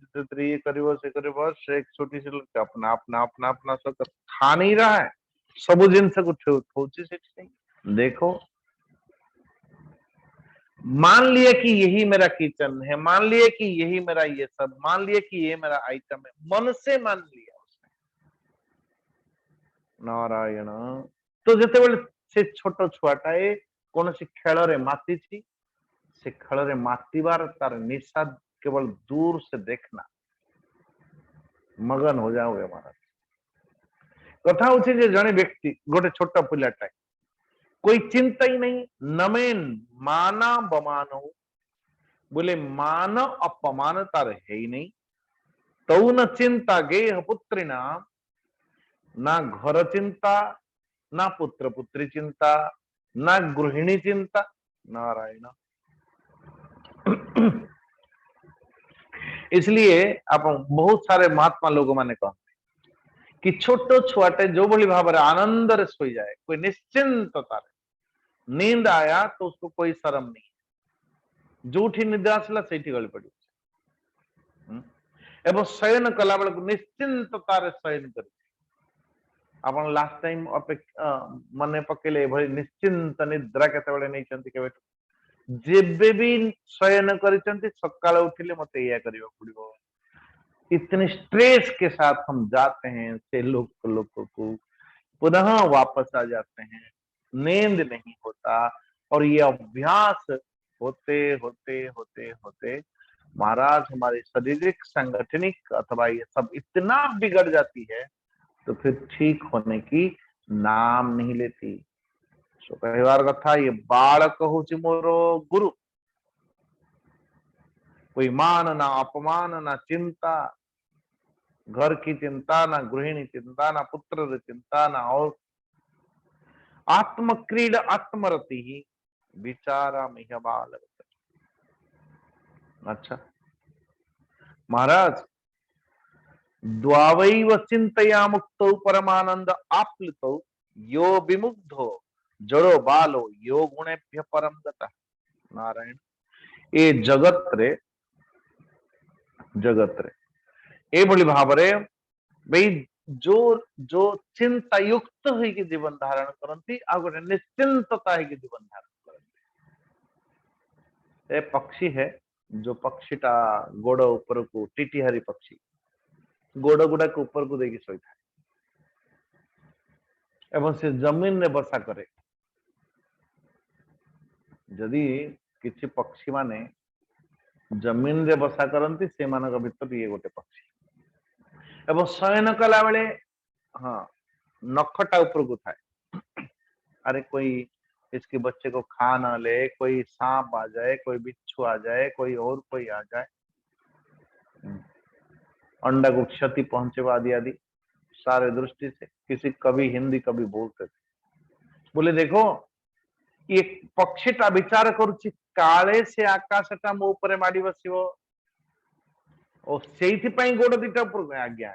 करिवो, से करिवो, से एक छोटी सी अपना अपना अपना अपना सब खा नहीं रहा है, सब जिनस को ठोची से देखो। मान लिया कि यही मेरा किचन है, मान लिया कि यही मेरा ये सब, मान लिया कि ये मेरा आइटम है, मन से मान लिया उसने। नारायण। तो जितेबाला से छोट छुआटाए कौन सी खेल रे माती थी, से खेल रे मातीबार तार निशा केवल दूर से देखना, मगन हो जाओगे महाराज। कथा हूँ जड़े व्यक्ति गोटे छोट पिलाटाए कोई चिंता ही नहीं, नमेन माना बमान बोले मान अपमान तार है ही नहीं, तो न चिंता गेह पुत्री नाम, ना घर चिंता, ना पुत्र पुत्री चिंता, ना गृहिणी चिंता। नारायण। इसलिए आप बहुत सारे महात्मा लोग मैंने कहा कि छोट छुआटे जो भली भाव आनंद रे सोई जाए, कोई निश्चिंतता नींद आया तो उसको कोई शर्म नहीं, जोठी निद्रा आसला से गली पड़ी एवं शयन कला बेलू निश्चिंततार शयन कर। आपण लास्ट टाइम मन पकेले भली निश्चिंत निद्रा केतेबेले नहीं केबे जेबे भी शयन करिसंती सकाळ उठिले मते या करियो पड़िबो। इतने स्ट्रेस के साथ हम जाते हैं से लोग को पुनः वापस आ जाते हैं, नींद नहीं होता, और ये अभ्यास होते होते होते होते महाराज हमारी शारीरिक संगठनिक अथवा ये सब इतना बिगड़ जाती है तो फिर ठीक होने की नाम नहीं लेती। सो कई कथा ये बालक हूँ मोरो गुरु, कोई मान ना अपमान ना चिंता, घर की चिंता ना गृहिणी चिंता ना पुत्र चिंता ना और आत्मक्रीड आत्मरति ही विचारा मिह बाल। अच्छा महाराज द्वावैव चिंतया मुक्तो परमानंद आप्लुतो यो विमुग्धो जड़ो बालो यो गुणेभ्य परम गतः। नारायण। ये जगत रे ए भली भावरे भाई जो जो चिंता युक्त है कि जीवन धारण करती आ गोटे निश्चिंतता है कि जीवन धारण करती। ए पक्षी है जो पक्षीटा गोड़ ऊपर को टीटीहारी पक्षी गोड़ गुड़ा को ऊपर को देखी सोई था एवं से जमीन ने बसा करे। जदि किसी पक्षी माने जमीन रे बसा करती से मानक भीतर ये गोटे पक्षी एवं शयन कला बेले हाँ नखटा ऊपर को थाए, अरे कोई इसके बच्चे को खा ना ले, कोई सांप आ जाए, कोई बिच्छू आ जाए, कोई और कोई आ जाए, अंडा को क्षति पहुंचे आदि आदि सारे दृष्टि से। किसी कभी हिंदी कभी बोलते थे, बोले देखो ये पक्षीटा विचार करुछि काले से आकाशटा मो ऊपर माड़ी बसिबो ओ सेइथि पई गोड़ दिटा ऊपर आज्ञा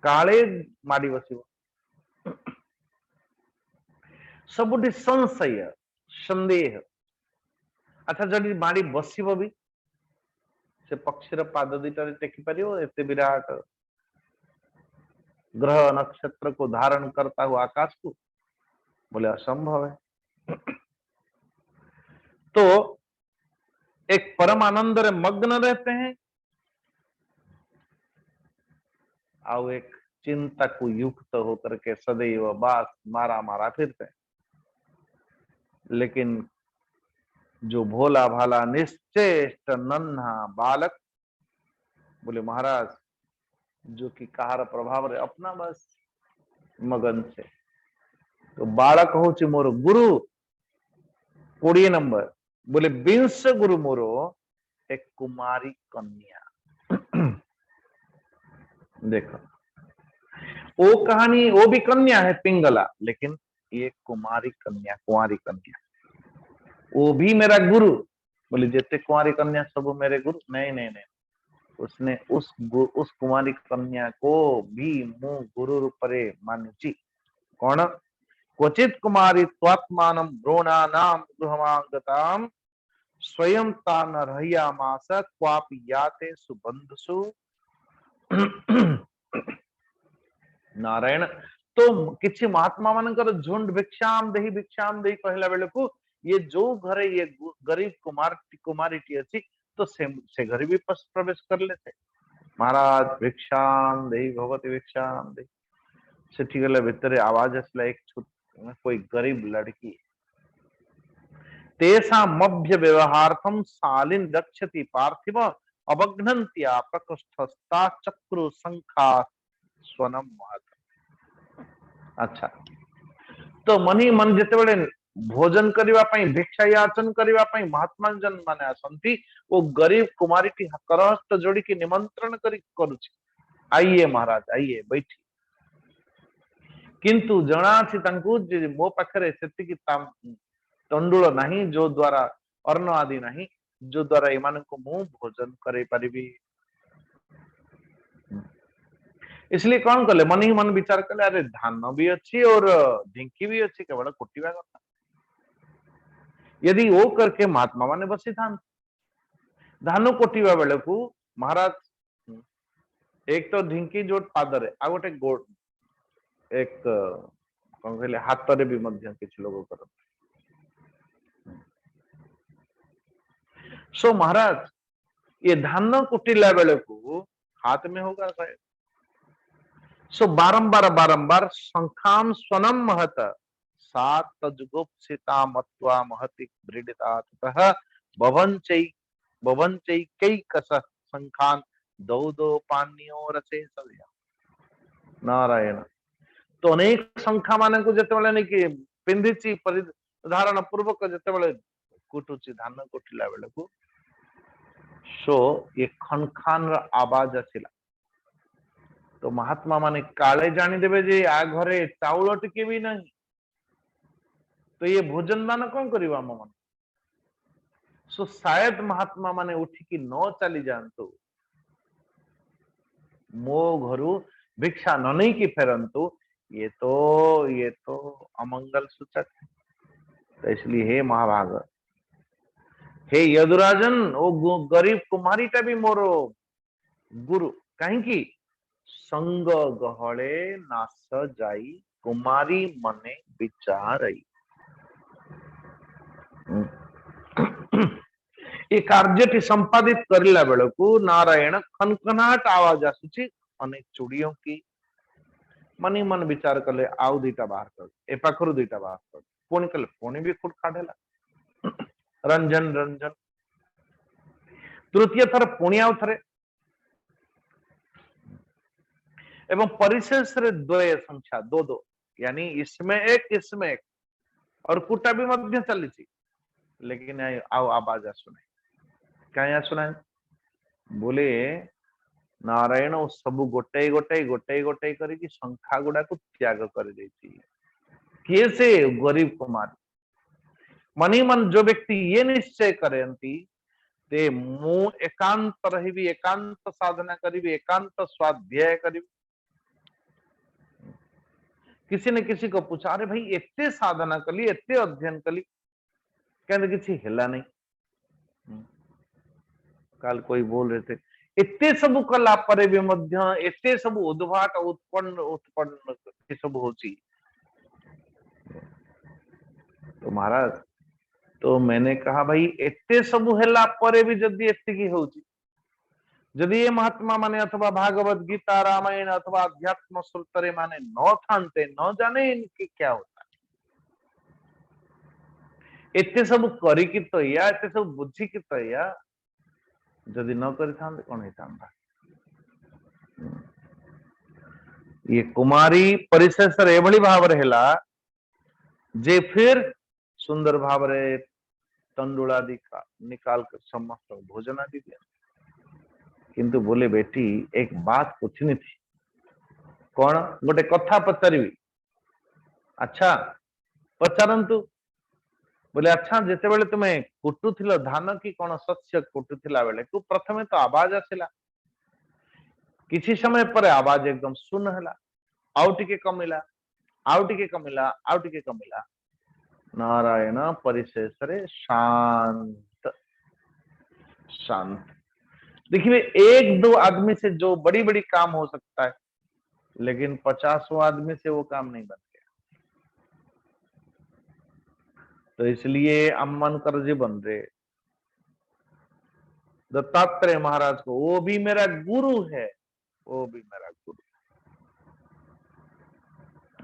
काले माड़ी बसिबो। सबुठी संशय संदेह। अच्छा जदि माड़ी बसिबो भी से पक्षीर पाद दिटारे टेकी पारिबो एते विराट ग्रह नक्षत्र को धारण करता हुआ आकाश को? बोले असंभव है। तो एक परम आनंद रे मग्न रहते हैं और एक चिंता को युक्त होकर के सदैव बास मारा मारा फिरते हैं। लेकिन जो भोला भाला निश्चेष्ट नन्हा बालक बोले महाराज जो कि कहार प्रभाव रे अपना बस मगन से तो बालक हूँ मोर गुरु 20 नंबर बोले 20 गुरु मोर एक कुमारी कन्या। देखो वो कहानी, वो भी कन्या है पिंगला, लेकिन ये कुमारी कन्या, कुंवारी कन्या, वो भी मेरा गुरु। बोले जितने कुंवारी कन्या सब मेरे गुरु, नहीं नहीं नहीं, उसने उस कुमारी कन्या को भी मु गुरु रूपरे मानुची। कौन? क्वचित कुमारी त्वात्मानं भ्रूणानां गृहमागतां स्वयं ता न रह्यामास क्वापि याते सुबंधुषु। नारायण तो किछि महात्मा मानकर झुंड भिक्षाम देही कहला बेलू ये जो घरे ये गरीब कुमारीटी अच्छी तो से घरे भी प्रवेश कर लेते। महाराज भिक्षाम देही भगवती भिक्षाम देही सेठी गले भितरे आवाज आसला एक कोई गरीब लड़की तेषा मभ्य व्यवहार्थम शालिन रक्षति पार्थिव अवघ्नन्त्या प्रकोष्ठस्था चक्रु संखा स्वनम महत। अच्छा तो मनी मन जिते भोजन करबा पई भिक्षा याचन करबा पई महात्मा जन माने आसंती वो गरीब कुमारी करहस्त जोड़ी की निमंत्रण करुछि, आइए महाराज आइए बैठी। किंतु जना छी तांकु जे मो पाखरे सेतिकी तंडुल नहीं जो द्वारा अन्न आदि नहीं जो द्वारा ईमान को मु भोजन करे परिबी। इसलिए कौन कले मन ही मन विचार कले अरे धान भी अच्छी और ढिंकी भी अच्छी, केवल कुटिवा कथा। यदि वो करके महात्मा माने बसी था धान कोटिवा बेले को महाराज एक तो ढिंकी जोट पादरे आ गोटे गोड़ एक कौन कहले हाथ रे भी मध्य किछ लोग कर। सो महाराज ये धान कुटिला बेले को हाथ में होगा शायद। सो बारंबार बारंबार शंखाम स्वनम महत सात तजुगुप्सिता मत्वा महति दृढ़ता ततः भवंचै कई कस शंखान दो दो पानियों रचे सव्या। नारायण तो अनेक शंखा मान को जिते नहीं कि पिंधिची परिधारण पूर्वक जिते कुटुची धान कुटिला बेले को सो ये खन खान आवाज आसिला। तो महात्मा माने काले जानी देवे जे आ घरे चाउल टिके भी नहीं तो ये भोजन दान कौन करिवा मन। सो शायद महात्मा माने उठिकी न चली जानतु मो घरु भिक्षा न नहीं की फेरंतु ये तो अमंगल सूचक है। तो इसलिए हे महाभाग हे यदुराजन वो गरीब कुमारीटा भी मोरो गुरु कहीं संग गहले नास जाई कुमारी मने विचारई। ये कार्य संपादित करला बेल को नारायण खनखनाट आवाज आसुची अनेक चूड़ियों की। मनी मन विचार कले आउ दुईटा बाहर कर ए पाखरु दुईटा बाहर कर पुणी कले पुणी भी खुद काढेला रंजन रंजन तृतीय थर पुणी आउ थरे एवं परिशेष रे द्वय संख्या दो दो यानी इसमें एक और कुटा भी मध्य चली थी लेकिन आओ आवाज आसुना कहीं आसुना बोले नारायण सब गोटे गोटे गोटे गोटे करके संख्या गुड़ा को त्याग कर देती। किए से गरीब कुमार मनी मन जो व्यक्ति ये निश्चय करती ते मु एकांत रही एकांत साधना करी एकांत स्वाध्याय करी। किसी ने किसी को पूछा अरे भाई एते साधना कली एते अध्ययन कली कहते किसी हिला नहीं। कल कोई बोल रहे थे एते सब कला परे भी मध्य एते सब उद्भाट उत्पन्न सब होची। तो महाराज तो मैंने कहा भाई एते सब हेला परे भी जदि एतिकी होची जदि ये महात्मा माने अथवा भागवत गीता रामायण अथवा अध्यात्म सूत्रे माने न थानते न जाने इनके क्या होता एते सब करी की तो या एते सब बुद्धि की तो या जदि न करी थांते कौन ही थांता। ये कुमारी परिशेष एभली भाव रहेला जे फिर सुंदर भावरे तंडुलादि का निकाल कर समस्त भोजन आदि दिया। किंतु बोले बेटी एक बात पूछनी थी। कौन? गोटे कथा पचारि। अच्छा पचारंतु। बोले अच्छा जिते बेले तुम्हें कुटुथिल धान की कौन शस्य कुटुथिला बेले तू प्रथमे तो आवाज आसिला, किछि समय पर आवाज एकदम सुन हला, आउ टिके कमिला, आउ टिके कमिला, आउ टिके कमिला। नारायण परिशेष रे शांत शांत। देखिए एक दो आदमी से जो बड़ी बड़ी काम हो सकता है, लेकिन 50 आदमी से वो काम नहीं बन गया। तो इसलिए अम्मनकर जी बन रहे दत्तात्रेय महाराज को, वो भी मेरा गुरु है, वो भी मेरा गुरु।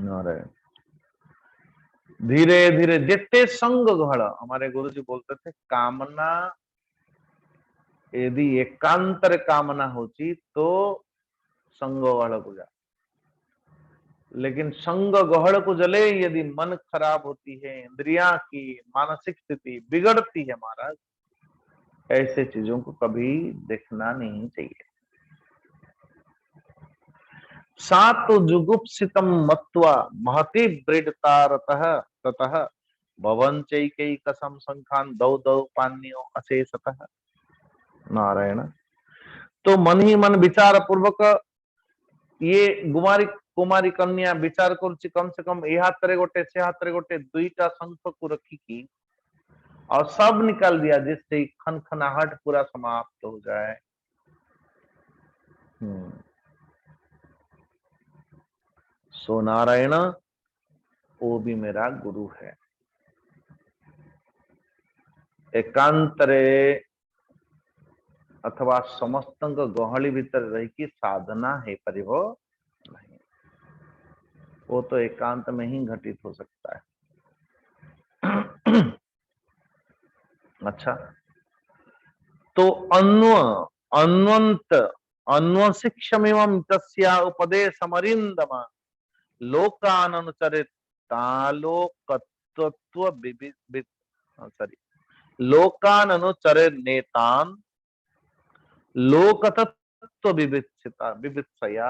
नारायण। धीरे धीरे जितने संग घड़, हमारे गुरु जी बोलते थे कामना यदि एकांतर कामना होती तो संग गहड़ को जा, लेकिन संग गहड़ को जले यदि मन खराब होती है, इंद्रिया की मानसिक स्थिति बिगड़ती है महाराज, ऐसे चीजों को कभी देखना नहीं चाहिए। सात जुगुप्सितम मत्वा महति ब्रीडतारतः ततः भवंचैकैकसम संखान दौ दौ पान्यो अशेषतः। नारायण। तो मन ही मन विचार पूर्वक ये कुमारी कन्या विचार करुच्ची कम से कम ए हाथ गोटे से हाथ गोटे दुईटा शंख को रखिकी और सब निकाल दिया, जिससे खनखनाहट पूरा समाप्त हो जाए। सो नारायण वो भी मेरा गुरु है। एकांतरे अथवा समस्त गहली भीतर रही की साधना है परिभो नहीं, वो तो एकांत में ही घटित हो सकता है। अच्छा तो अन्वंत अन्वशिक्षमेवं तस्या उपदेशमरिंदम लोकानुचरित तालोकत्व सॉरी लोकानुचरित नेतान लोकतत्व विवित्सिता विवित्सया।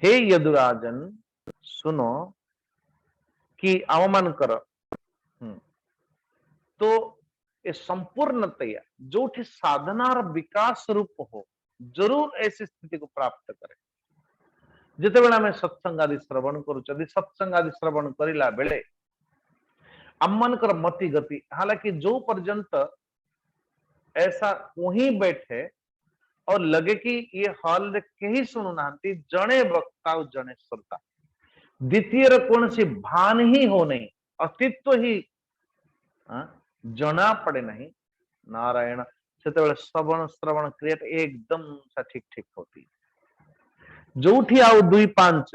हे यदुराजन सुनो कि अवमान कर तो ये संपूर्णतया जो साधनार विकास रूप हो जरूर ऐसी स्थिति को प्राप्त करे। जिते बेला में सत्संग आदि श्रवण करूँ, सत्संग आदि श्रवण करिला बेले अम्मनकर मति गति, हालांकि जो पर्यंत ऐसा वहीं बैठे और लगे कि ये हॉल रे कहीं सुनु नांती, जने वक्ता और जने श्रोता, द्वितीय कौन सी भान ही हो नहीं, अस्तित्व ही जना पड़े नहीं। नारायण से श्रवण श्रवण क्रिया एकदम सा ठीक ठीक होती। जोठी आउ दुई पांच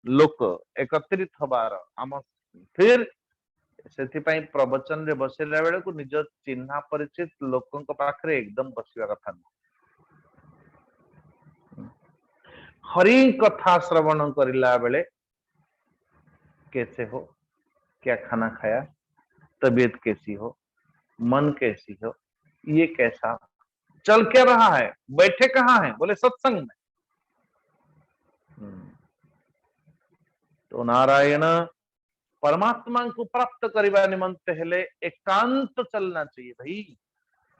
लोक एकत्रित हबार आम फिर से प्रवचन रे बसला बेले को निज चिन्हा परिचित लोकों पाखरे एकदम बसवा कथा नहीं। हरि कथा श्रवण करिला बेले कैसे हो, क्या खाना खाया, तबीयत कैसी हो, मन कैसी हो, ये कैसा चल क्या रहा है, बैठे कहाँ है, बोले सत्संग में। तो नारायण परमात्मा को प्राप्त करने निमंते हेले एकांत चलना चाहिए भाई,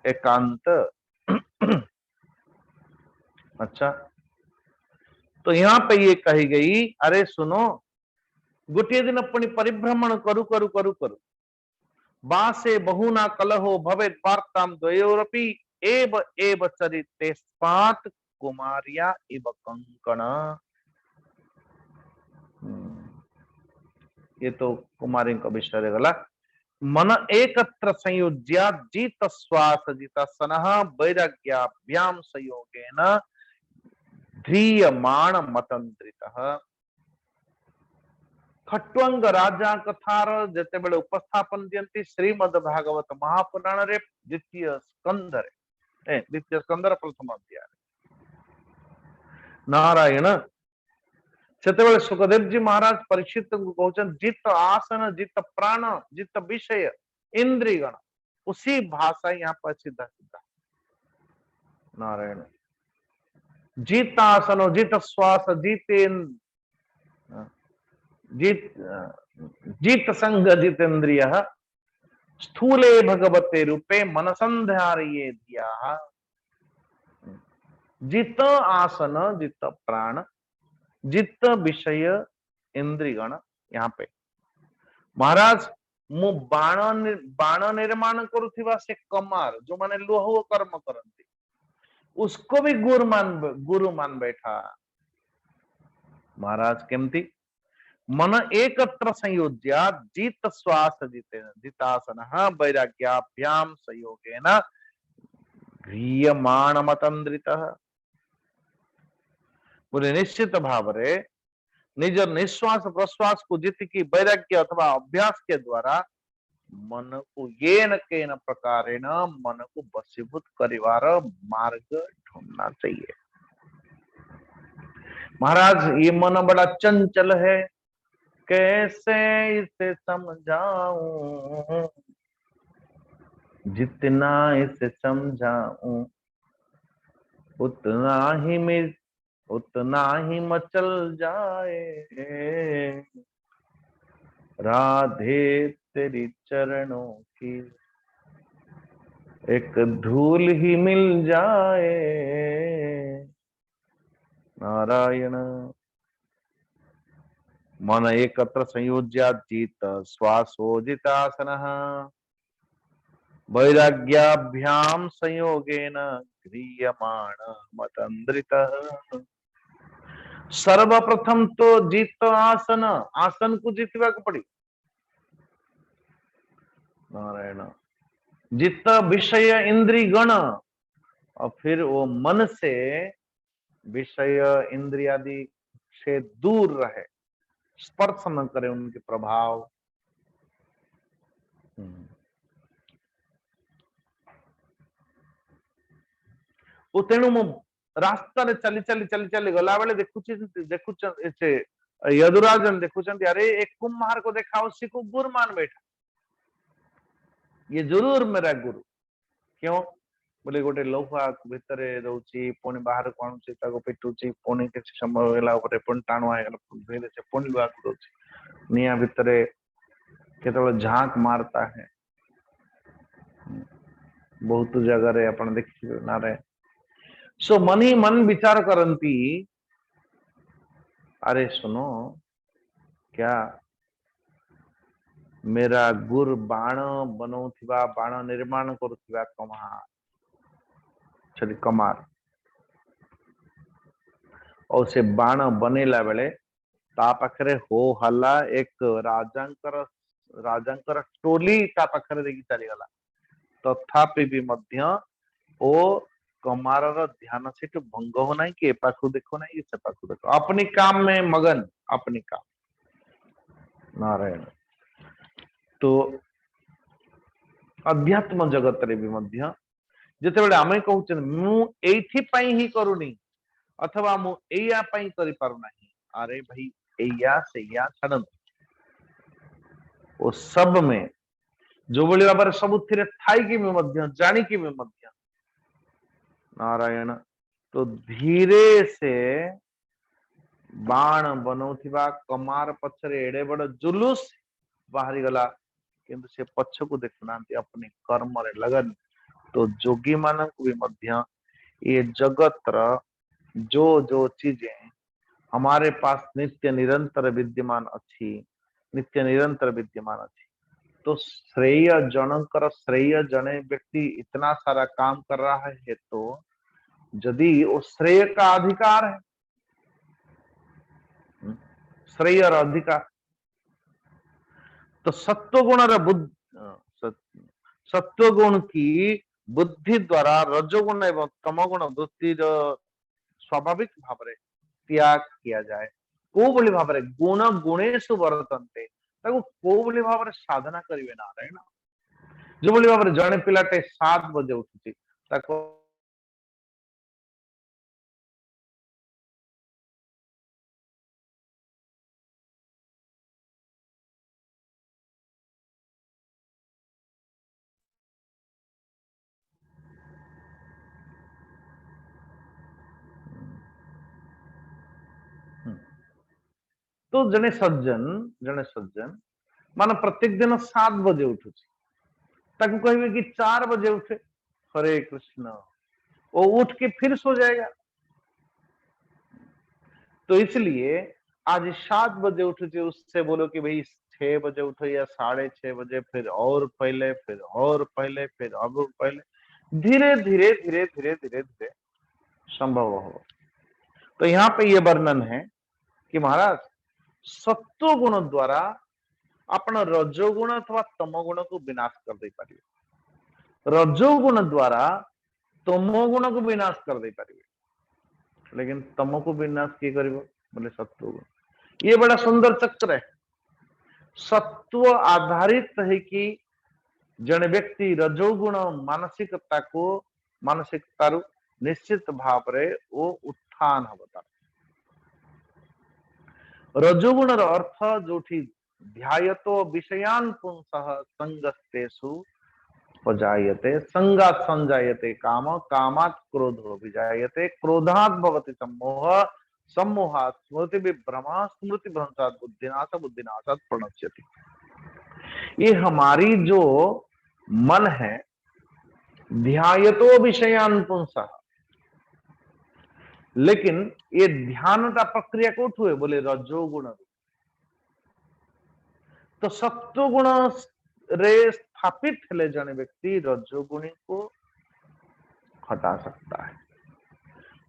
एकांत। अच्छा तो यहाँ पे ये कही गई, अरे सुनो गोटे दिन अपनी परिभ्रमण करु करु करु करु बासे बहुना कलहो भवेत वार्ताम द्वयोरपि एव एव चरितेस्मात् कुमारिया इव कंकण। ये तो कुमारी का विषय गला। मन एकत्र संयुज्या जीत श्वास जित सनः वैराग्याभ्याम संयोगेन ध्रियमाण मतंत्रितः। खट्वंग राजा कथार जेते बेले उपस्थापन दियंती श्रीमद् भागवत महापुराण रे द्वितीय स्कंध रे, द्वितीय स्कंद प्रथम अध्याय। नारायण सेतेबेले सुखदेव जी महाराज परीक्षित को कहते जित आसन जित प्राण जित विषय इंद्रियगण, उसी भाषा यहाँ पर सीधा सीधा नारायण। जित आसन जित श्वास जित जित संग जितेन्द्रिय स्थूले भगवते रूपे मनसंध्यार्ये धिया। जित आसन जित प्राण जित विषय इंद्रियगण, यहाँ पे महाराज मु बाण निर्माण करुथिबा से कमार जो माने लोह कर्म करती उसको भी गुरु मान बैठा। महाराज केमती मन एकत्र संयोज्य जित श्वास जितासन वैराग्याभ्याम संयोगेन ह्रियमाण मतंद्रितः। बोले निश्चित भाव रे निज निश्वास प्रश्वास को जित की वैराग्य अथवा अभ्यास के द्वारा मन को येन केन प्रकारेण मन को वशीभूत करिवार मार्ग ढूंढना चाहिए। महाराज ये मन बड़ा चंचल है, कैसे इसे समझाऊं, जितना इसे समझाऊं उतना ही मचल जाए। राधे तेरी चरणों की एक धूल ही मिल जाए। नारायण। मन एकत्र संयोज्य जित श्वासोजितासन वैराग्याभ्याम संयोगेन ह्रियमाण मतंद्रितः। सर्वप्रथम तो जित आसन, आसन को जीतवा को पड़ी। नारायण। जित विषय इंद्रिय गण, और फिर वो मन से विषय इंद्रियादि से दूर रहे, स्पर्श न करे उनके प्रभाव। तेणु मु रास्ता चली चली चली चली गला बेले देखुचे यदुराजन देखुचंती अरे एक कुम्हार को देखा उसी को गुरु मान बैठा, ये जरूर मेरा गुरु। क्यों बोले गोटे लौहा भितरे रहुची पुणी बाहर को आणुची ताको पिटुची पुणी किसी समय वेला ऊपर पुणी टाणुआ धीरे से पुणी लुआ को दउची निया भितरे केतବେଳେ झांक मारता है। बहुत जगह रे अपन देखिबे नारे। सो मन ही मन विचार करंती अरे सुनो क्या मेरा गुरु बाण बनौथिबा बाण निर्माण करुथिबा कमार और से बाण बनेला बेले ता पाखरे हो हल्ला एक राजांकर टोली ता पाखरे देखि चली गला, तथापि भी मध्य ओ कमार ध्यान से भंग हो ना कि पाखु देखो ना से पाखु देखो, अपनी काम में मगन, अपनी काम। नारायण। तो अध्यात्म जगत रे भी मध्य जेतेबेले आमे कहउछन मु एथि पई ही करूनी अथवा मु एया पई करि पारु नाही, अरे भाई एया सेया छडन ओ सब में जो बड़ी बाबर सबुथिरे थाई कि मध्य जानी कि मध्य। नारायण। तो धीरे से बाण बनौथिबा कमार पछरे एडे बड़ जुलूस बाहरी गला किंतु से पछ को देखना अपने कर्म रे लगन। तो जोगी मानक भी मध्य ये जगत जो जो चीजें हमारे पास नित्य निरंतर विद्यमान अच्छी, नित्य निरंतर विद्यमान अच्छी, तो श्रेय जनकर श्रेय जने व्यक्ति इतना सारा काम कर रहा है तो यदि वो श्रेय का अधिकार है, श्रेय और अधिकार, तो सत्वगुण की बुद्धि द्वारा रजोगुण एवं तमगुण वृत्तिर स्वाभाविक भाव रे त्याग किया जाए। को बोली भाव रे गुण गुणेषु वर्तन्ते, ताको को बोली भाव रे साधना करिवे। नारायण। जो बोली भाव रे जने पिलाटे 7 बजे उठुची ताको तो जने सज्जन मान प्रत्येक दिन 7 बजे उठुची, ताकू कहिए कि 4 बजे उठे, हरे कृष्ण, वो उठ के फिर सो जाएगा। तो इसलिए आज 7 बजे उठे, उससे बोलो कि भाई 6 बजे उठो या 6:30 बजे, फिर और पहले, फिर और पहले, फिर और पहले, धीरे धीरे धीरे धीरे धीरे धीरे संभव हो। तो यहाँ पे ये वर्णन है कि महाराज सत्व गुण द्वारा आपण रजोगुण अथवा तमोगुण को विनाश कर दे पारे, रजोगुण द्वारा तमोगुण को विनाश कर दे पारे, लेकिन तमो को विनाश किए करिवो बोले सत्वगुण। ये बड़ा सुंदर चक्र है। सत्व आधारित है कि जने व्यक्ति रजोगुण मानसिकता को मानसिकतारु निश्चित भाव रे वो उत्थान होता। रजोगुण अर्थ जोठी ध्यायतो विषयान पुंसः संगस्तेषु उपजायते, संगात् संजायते काम, कामात् क्रोधो विजायते, क्रोधात् भवति सम्मोह, सम्मोहात् स्मृति विभ्रमा, स्मृति भ्रंशात् बुद्धिनाश, बुद्धिनाशात् प्रणश्यति। ये हमारी जो मन है, ध्यायतो विषयान पुंसः, लेकिन ये ध्यान का प्रक्रिया कोठ हुए बोले रजोगुण। तो सत्वगुण रे स्थापित हेले जने व्यक्ति रजोगुणी को हटा सकता है।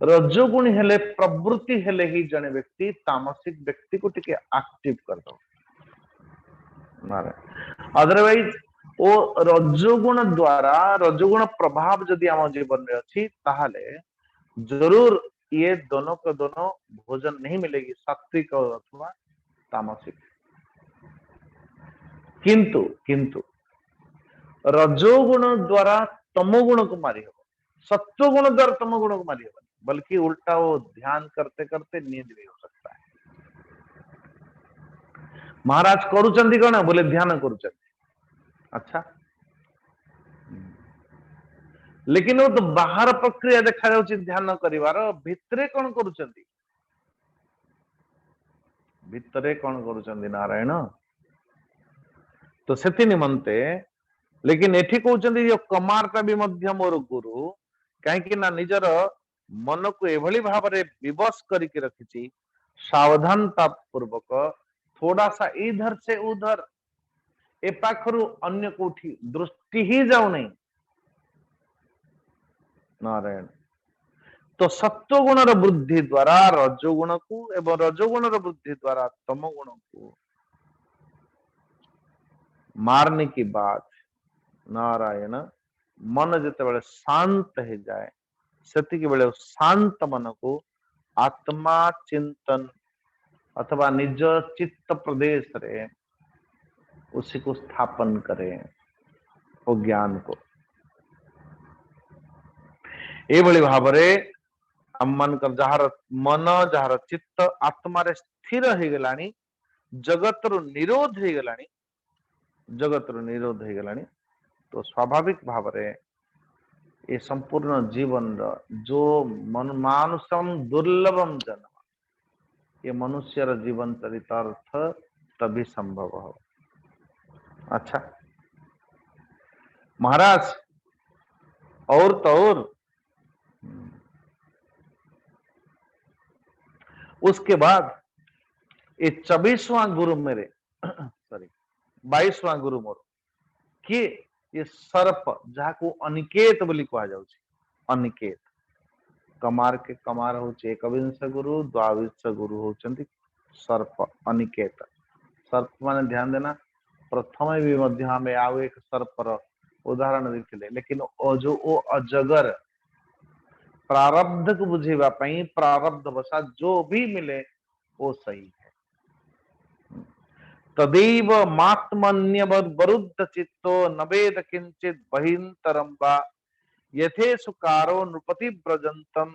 रजोगुणी हेले प्रवृत्ति हेले ही जने व्यक्ति तामसिक व्यक्ति को टिके एक्टिव कर दो, अदरवाइज वो रजोगुण द्वारा रजोगुण प्रभाव जदि आम जीवन में अच्छी ताहले जरूर ये दोनों को दोनों भोजन नहीं मिलेगी, सात्विक अथवा तामसिक। किंतु किंतु रजोगुण द्वारा तमोगुण को मारी हो, सत्वगुण द्वारा तमोगुण को मारी हो, बल्कि उल्टा वो ध्यान करते करते नींद भी हो सकता है। महाराज करुचंदी कौन बोले ध्यान करुचंदी, अच्छा, लेकिन वो तो बाहर प्रक्रिया देखा जाउची ध्यान करिवार, भितरे कौन करुचंदी, भितरे कौन करुचंदी नारायण। तो सेति निमंते लेकिन एठी कहउचंदी जो कमारटा भी मध्य मोर गुरु, कहीं ना निजर मन को एभली भाव रे विवश करके रखिची, सावधानता पूर्वक थोड़ा सा इधर से उधर ए पाखरु अन्य कोठी दृष्टि ही जाऊ नहीं नारायण। तो सत्वगुण वृद्धि द्वारा रजोगुण को एवं रजोगुण वृद्धि द्वारा तमोगुण को मारने की बात नारायण मन जिते शांत हो जाए सेतिक बेले शांत मन को आत्मा चिंतन अथवा निज चित्त प्रदेश रे उसी को स्थापन करें, वो ज्ञान को एभली भाव रे मन कर जार मन जार चित्त आत्मा रे स्थिर हो गलानी, जगत रु निरोध हो गलानी, जगत रु निरोध हो गलानी, तो स्वाभाविक भाव रे ये संपूर्ण जीवन जो मन मानुषम दुर्लभम जन्म, ये मनुष्य जीवन चरितार्थ तभी संभव हो। अच्छा महाराज और तो और उसके बाद ये 24वां गुरु मेरे सॉरी 22वां गुरु मोर कि ये सर्प जहा को अनिकेत बोली कहा जाउची, अनिकेत कमार के कमार होचे एकविंश गुरु, द्वाविंश गुरु होचंती सर्प अनिकेत। सर्प माने ध्यान देना प्रथम भी मध्य हमें आउ एक सर्पर उदाहरण देथिले, लेकिन ओ जो ओ अजगर प्रारब्ध को बुझेवा पई प्रारब्ध वसा जो भी मिले वो सही है। तदैव मात्मन्य वरुद्ध चित्तो नवेद किंचित बहिंतरम वा यथे सुकारो नृपति व्रजंतम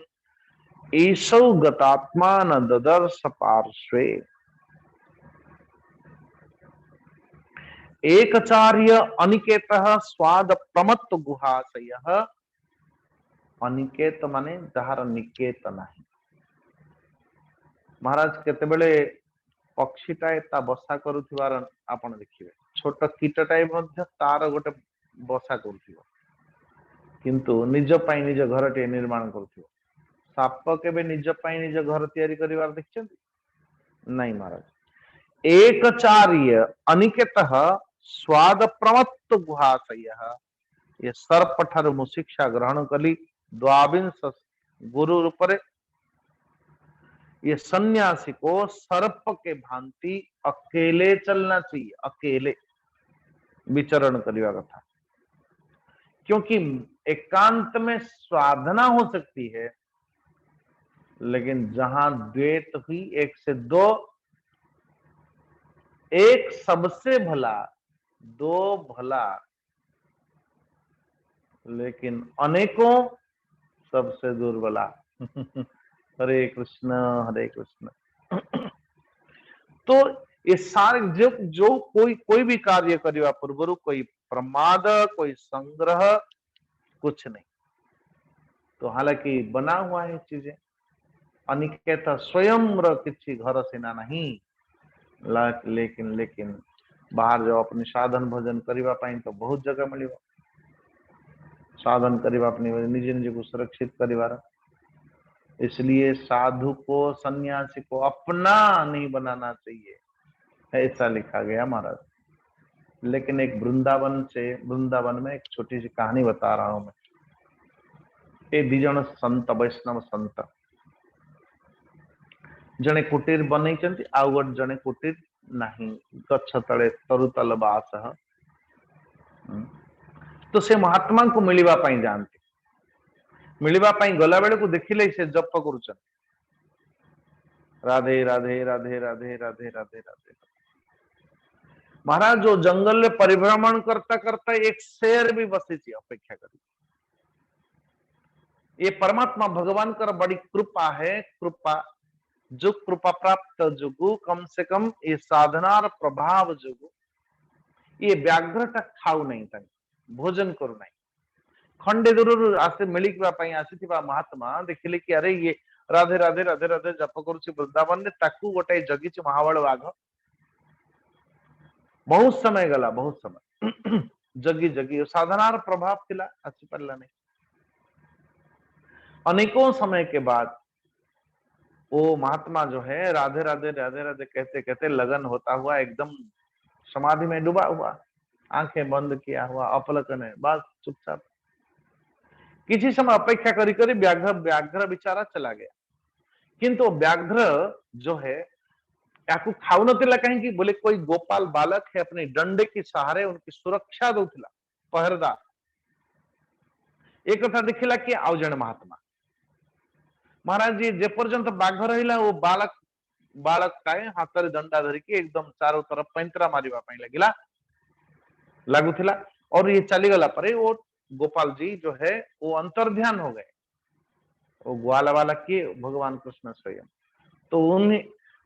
ईशौ गतात्मा न ददर्श पार्श्वे। एकचार्य अनिकेतः स्वाद प्रमत्त गुहाशयः, अनिकेत माने जहार निकेत नहीं, महाराज केतेबेले पक्षीटाए ता बसा करुथिबार आपण देखिबे छोट कीटटाए मध्य तार गोटे बसा करुथिबो किंतु निज पाई निज घरटे निर्माण करुथिबो साप केबे निज पाई निज घर तैयारी करिवार देखछन्ति नहीं महाराज एकचार्य अनिकेतः स्वाद प्रमत्त गुहाशयः ये सर्प ठारू मु शिक्षा ग्रहण कली द्वाविंश गुरु रूपरे ये सन्यासी को सर्प के भांति अकेले चलना चाहिए अकेले विचरण करने कथा क्योंकि एकांत में साधना हो सकती है लेकिन जहां द्वैत हुई एक से दो एक सबसे भला दो भला लेकिन अनेकों सबसे दुर्बला हरे कृष्ण हरे कृष्ण तो ये सारे जो कोई भी कार्य करने पूर्व कोई प्रमाद कोई संग्रह कुछ नहीं तो हालांकि बना हुआ है चीजें अनिकेत स्वयं किसी घर सेना नहीं लेकिन लेकिन बाहर जाओ अपने साधन भजन करने तो बहुत जगह मिल साधन करने अपनी निजे निजे को सुरक्षित कर इसलिए साधु को सन्यासी को अपना नहीं बनाना चाहिए ऐसा लिखा गया महाराज लेकिन एक वृंदावन में एक छोटी सी कहानी बता रहा हूं मैं ये दिजन संत वैष्णव संत जने कुटीर बन आउ गोटे जने कुटीर नहीं गछ तले तरुतल बास तो से महात्मा को मिलवा जानते मिलवा गला बेले को देखिले से जप कर राधे राधे राधे राधे राधे राधे राधे महाराज जो जंगल में परिभ्रमण करता करता एक शेर भी बसी अपेक्षा करी ये परमात्मा भगवान कर बड़ी कृपा है कृपा जो कृपा प्राप्त जुगु कम से कम ये साधनार प्रभाव जुगु ये व्याघ्रटा खाऊ नहीं भोजन करू नहीं खंडे दूर आसे मिलिका आसीथिबा महात्मा देखिले कि अरे ये राधे राधे राधे राधे जप करुछि वृंदावन ने ताकू गोटे जगिछि महाबल बाघ बहुत समय गला बहुत समय जगी जगी साधनार प्रभाव थिला आसी पारला नहीं अनेकों समय के बाद वो महात्मा जो है राधे राधे राधे राधे कहते कहते लगन होता हुआ एकदम समाधि में डूबा हुआ आंखें बंद किया हुआ अपलकन है बस चुपचाप किसी समय अपेक्षा करी करी व्याघ्र बेचारा चला गया किंतु व्याघ्र जो है याकू खाऊ नथिला कहीं बोले कोई गोपाल बालक है अपने डंडे के सहारे उनकी सुरक्षा दौला पहरदार एक कथा देखिला कि आउ जन महात्मा महाराज जी जे पर्यंत बाघ रहिला वो बालक बालक काय हाथ रे दंडा धरिकी एकदम चारों तरफ पैंतरा मारिबा लगिला लागुथिला और ये चली गला पर वो गोपाल जी जो है वो अंतर्ध्यान हो गए वो ग्वाला वाला के भगवान कृष्ण स्वयं तो उन्हें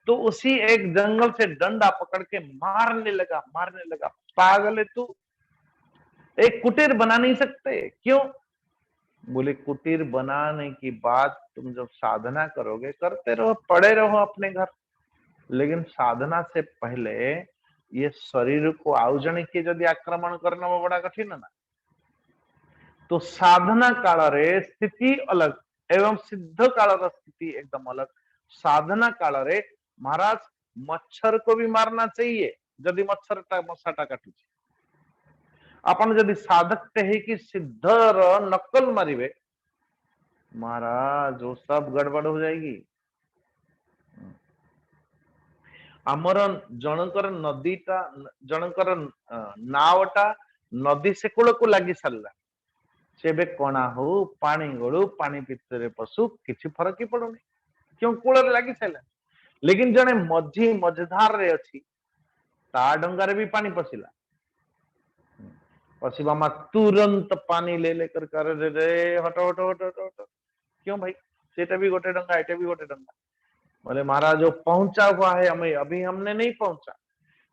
तो उसी एक जंगल से डंडा पकड़ के मारने लगा पागल है तू एक कुटीर बना नहीं सकते क्यों बोले कुटीर बनाने की बात तुम जब साधना करोगे करते रहो पड़े रहो अपने घर लेकिन साधना से पहले ये शरीर को आउजन के जदि आक्रमण करना वो बड़ा कठिन है ना तो साधना काल रे स्थिति अलग एवं सिद्ध काल स्थिति एकदम अलग साधना काल रे महाराज मच्छर को भी मारना चाहिए जदि मच्छर मशाटा काटुचे अपन जदि साधक है कि सिद्धर नकल मारिबे महाराज वो सब गड़बड़ हो जाएगी आमर जनकर नदीटा जनकर नावटा नदी सेकूल को लगी सारा से कणा हो पानी गलु पानी भितर पशु किसी फरक ही पड़ुनी क्यों कूल लगी सारा लेकिन जने मझी मझधार रे अच्छी ता डंगार भी पानी पशिला पशिबा मा तुरंत पानी ले लेकर कर रे हटो हटो हटो हटो हटो क्यों भाई सेटा भी गोटे डंगा एटा भी गोटे डंगा बोले महाराज जो पहुंचा हुआ है हमें अभी हमने नहीं पहुंचा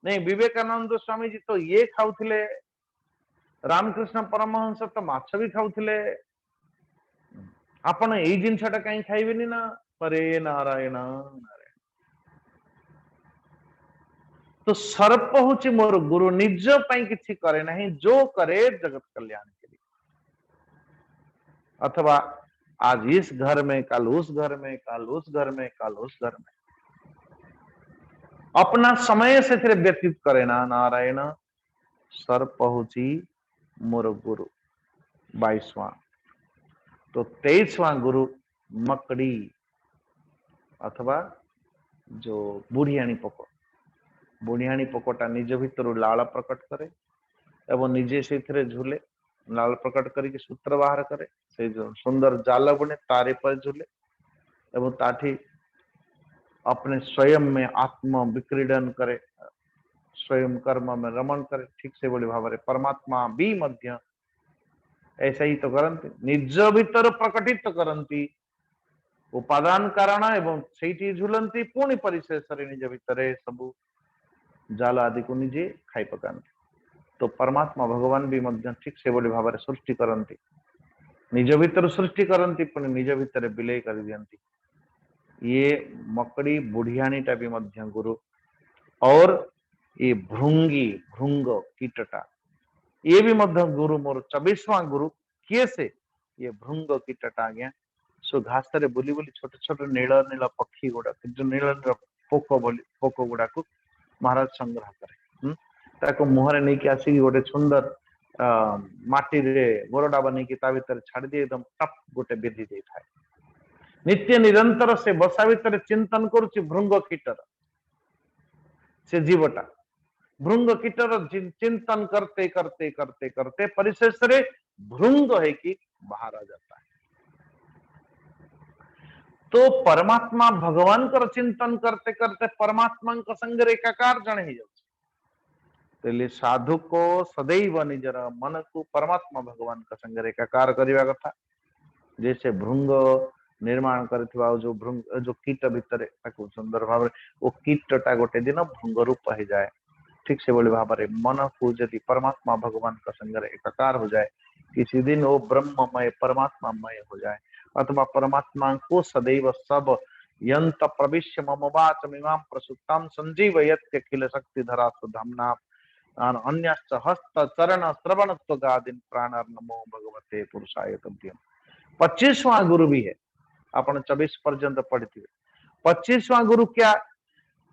नहीं विवेकानंद स्वामी जी तो ये खाऊले रामकृष्ण परमहंस तो माछ भी खाऊले आपण यही जिनसा कहीं खाइबेनी ना परे नारायण नारायण तो सर्प होची मोर गुरु निज पई किछि करे नहीं जो करे जगत कल्याण के लिए। अथवा आज इस घर में कल उस घर में कल उस घर में कल उस घर में अपना समय से फिर व्यतीत करे ना नारायण सर्प होची मोर गुरु 22वां। तो 23वां गुरु मकड़ी अथवा जो बुढ़ियाणी पोक। बुढ़ियाणी पोकटा निज भितर लाल प्रकट करे एवं निजे से झूले लाल प्रकट करके सूत्र बाहर करे से जो सुंदर जाल बने तारे पर झूले एवं ताठी अपने स्वयं में आत्म विक्रीडन करे स्वयं कर्म में रमण करे। ठीक से बोली भाव परमात्मा भी मध्य ऐसा ही तो करती निज भीतर प्रकटित करती उपादान कारण एवं से झूलती पुणी परिशेष निज भितर सबू जाल आदि को निजे खाई पकाती। तो परमात्मा भगवान भी मध्य ठीक से बोली भाव सृष्टि करती निज भीतर सृष्टि करती पुणी निज भितर विलय कर दियंती। ये मकड़ी बुढ़ियाणीटा भी मध्य गुरु और ये भृंगी भृंग कीटटा ये भी मध्य गुरु मोर 24वां गुरु किए से ये भृंग कीटटा आज्ञा सो घास रे बुली बुली छोट छोट नील नील पक्षी गुड़ा जो नील नील पोक गुड़ा को महाराज संग्रह करे ताको मुहरे नहीं कि आसिक गोटे सुंदर माटी रे गोरडा बनी कि ता भीतर छाड़ दिए एकदम टप गोटे बेदी दे थाए नित्य निरंतर से बसा भीतर चिंतन करुच्ची भृंग कीटर से जीवटा भृंग कीटर चिंतन करते करते करते करते परिशेष रे भृंग है कि बाहर आ जाता है। तो परमात्मा भगवान कर चिंतन करते करते परमात्मा का संग एकाकार जन ही जाए। साधु को सदैव निजर मन को परमात्मा भगवान का संग एकाकार करने कथा जैसे भृंग निर्माण करथिबा जो भृंग जो कीट भितर सुंदर भाव वो कीटटा गोटे दिन भृंग रूप हो जाए। ठीक से बोले भाव मन को यदि परमात्मा भगवान का संग एकाकार हो जाए किसी दिन वो ब्रह्ममय परमात्मामय हो जाए अथवा परमात्मा को सदैव सब यंत प्रविश्य मम वाचमिमां प्रसुप्तां संजीवयत्यखिल शक्तिधरा सुधाम्ना अन्यश्च हस्त चरण श्रवण त्वगादीन प्राणर नमो भगवते पुरुषाय तुभ्यम्। 25वां गुरु भी है अपन 24 पर्यंत पढ़ते 25वां गुरु क्या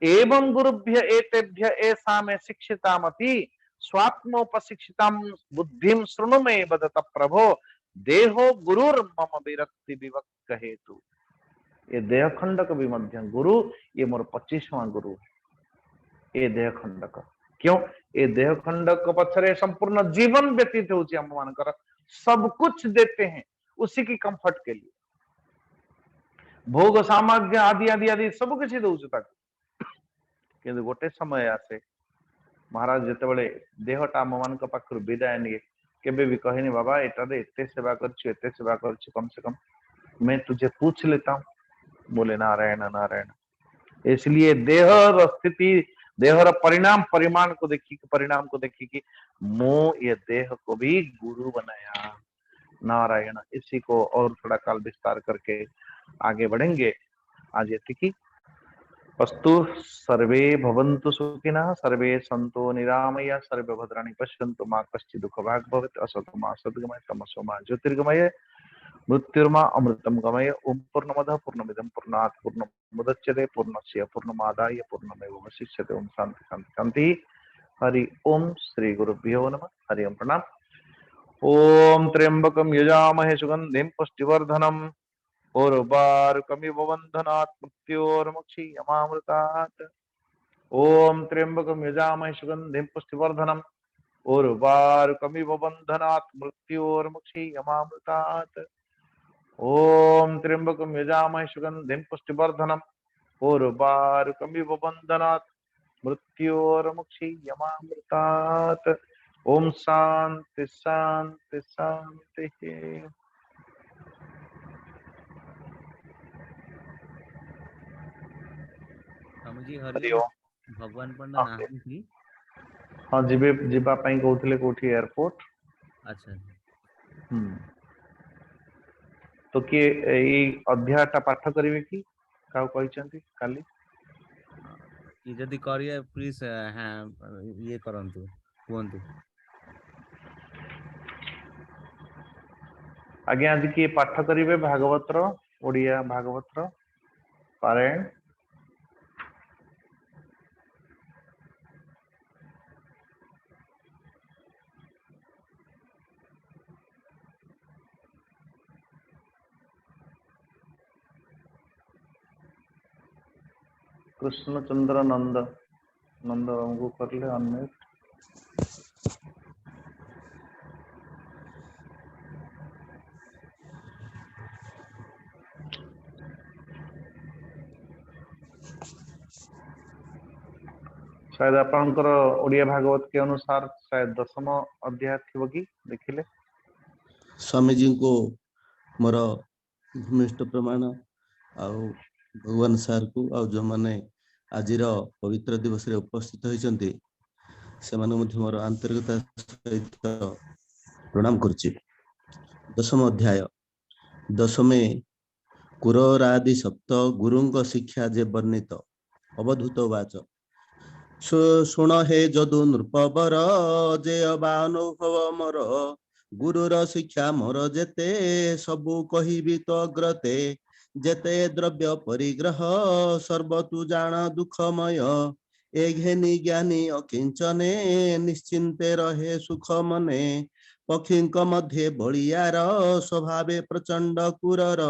एवं गुरुभ्य एतेभ्य ऐसा में शिक्षितामपि स्वात्मोपशिक्षितां बुद्धिं शृणु मे वदत प्रभो देहो गुरुर मम विरक्ति विवक्त हेतु। ये देह खंडक भी मध्य गुरु ये मोर 25वां गुरु ये देह खंडक क्यों ये देह खंडक पछरे संपूर्ण जीवन व्यतीत होची हम मानकर सब कुछ देते हैं उसी की कंफर्ट के लिए भोग सामग्री आदि आदि आदि सब किसी दौच कि गोटे समय आसे महाराज जिते देहटा आम मान पाखर विदाय निये केबे भी कहनी बाबा एटारे एते सेवा करछु एते सेवा करछु कम से कम मैं तुझे पूछ लेता हूँ। बोले नारायण नारायण। इसलिए देह स्थिति देहर परिणाम परिमाण को देखी परिणाम को देखी कि मो ये देह को भी गुरु बनाया नारायण। इसी को और थोड़ा काल विस्तार करके आगे बढ़ेंगे। आज ये थी अस्तु सर्वे भवन्तु सुखिनः सर्वे सन्तु निरामया सर्वे भद्राणि पश्यन्तु मा कश्चित् दुःखभाग् भवेत् असतो मा सद्गमय तमसो मा ज्योतिर्गमय मृत्युर्मा अमृतं गमय। ओम पूर्णमदः पूर्णमिदं पूर्णात् पूर्णमुदच्यते पूर्णस्य पूर्णमादाय पूर्णमेवावशिष्यते। ओम शांति शांति शांति। हरि ओम श्री गुरुभ्यो नमः। हरि ओम प्रणाम। ओम त्र्यंबकं यजामहे सुगंधिं पुष्टिवर्धनम् उर्वारुकमिव बन्धनात् मृत्योर्मुक्षीयमामृतात्। ओम त्र्यंबकं यजामहे सुगंधिं पुष्टिवर्धनम् उर्वारुकमिव बन्धनात् मृत्योर्मुक्षीयमामृतात्। ओम त्र्यंबकं यजामहे सुगंधिं पुष्टिवर्धनम् उर्वारुकमिव बन्धनात् मृत्योर्मुक्षीयमामृतात्। ओम शांति शांति शांति। हरि ओम भगवान पंडा नाହାंती हाँ जीवे जीवा पाई कहउथिले कोठी एयरपोर्ट। अच्छा तो किए एई अध्यायटा पाठ करिवे कि काउ कहिसंती काली ये जदि करिए प्लीज हाँ ये करंतु कुहंतु। आज्ञा आज किए पाठ करिवे भागवतर ओडिया भागवतर पारायण। कृष्णचंद्र नंद नंद बाबू करले अन्य शायद आपनकर ओडिया भागवत के अनुसार शायद 10म अध्याय थिबो कि देखिले। स्वामी जी को मोर भूमिष्ठ प्रमाण आउ भगवान सार को आउ जो माने आजिर पवित्र दिवस रे उपस्थित होइचंती से माने मध्य मोर आंतरिकता सहित प्रणाम करछि। 10म अध्याय दशमे कुररादि सप्त गुरुंग शिक्षा जे वर्णित अवधूत वाच सुण हे जदु नृपवर जे अबा अनुभव मोर गुरुर शिक्षा मोर जेते सबु कहिबी तो अग्रते जेते द्रव्य परिग्रह सर्व तु जान दुखमय ए घेनी ज्ञानी अकिंचने निश्चिंते रहे सुख मने पक्षींक मध्य बलियार स्वभावे प्रचंड कुरर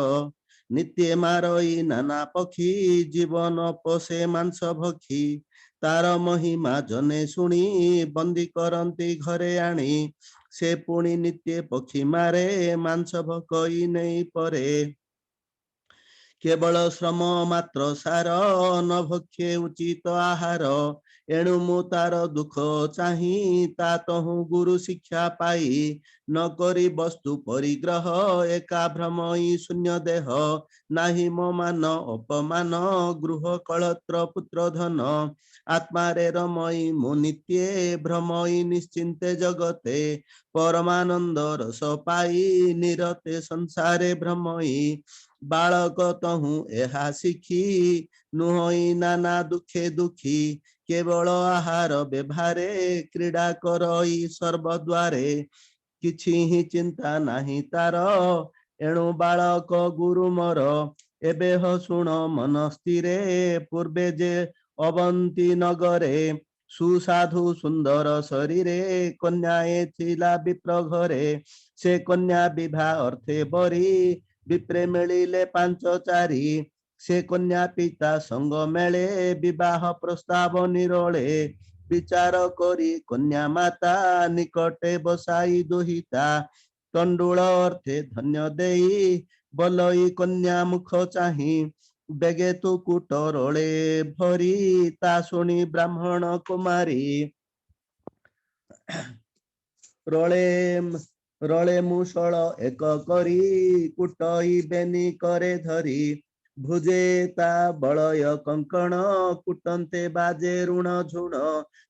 नित्य मारई नाना पक्षी जीवन पोषे मांस भक्षी तार महिमा जने शुणी बंदी करती घरे आनी से पुणी नित्य पक्षी मारे मांस भकई नहीं परे केवल श्रम मात्र सार न भक्षे उचित आहार एणु मु तार दुख चाही ता तहु गुरु शिक्षा पाई न करी वस्तु परिग्रह एका भ्रमई शून्य देह नाही मो मान अपमान गृह कलत्र पुत्र धन आत्मा रे रमई मु नित्ये भ्रमई निश्चिंते जगते परमानंद रस पाई निरते संसारे भ्रमई बालक तहु एहा शिखी नुहई नाना दुखे दुखी केवल आहार व्यवहारे क्रीड़ा करई सर्वद्वारे किछि ही चिंता नाही तार एणु बालक गुरु मोर एबे ह शुण मन स्थिरे पूर्वे जे अवंती नगरे सुसाधु सुंदर शरीरे कन्याए थिला विप्र घरे से कन्या विवाह अर्थे बरी विप्रे मिलिले 5-4 से कन्या पिता संग मेले विवाह प्रस्ताव निरोले विचार करी कन्या माता निकटे बसाई दुहिता तंडुल अर्थे धन्य देई बलई कन्या मुख चाही बेगे तु कुटरोले भरी ता शुणी ब्राह्मण कुमारी रोले रळे मुसळ एक करी कुटई बेनी करे धरी भुजे ता बलय कंकण कुटंते बाजे ऋण झुण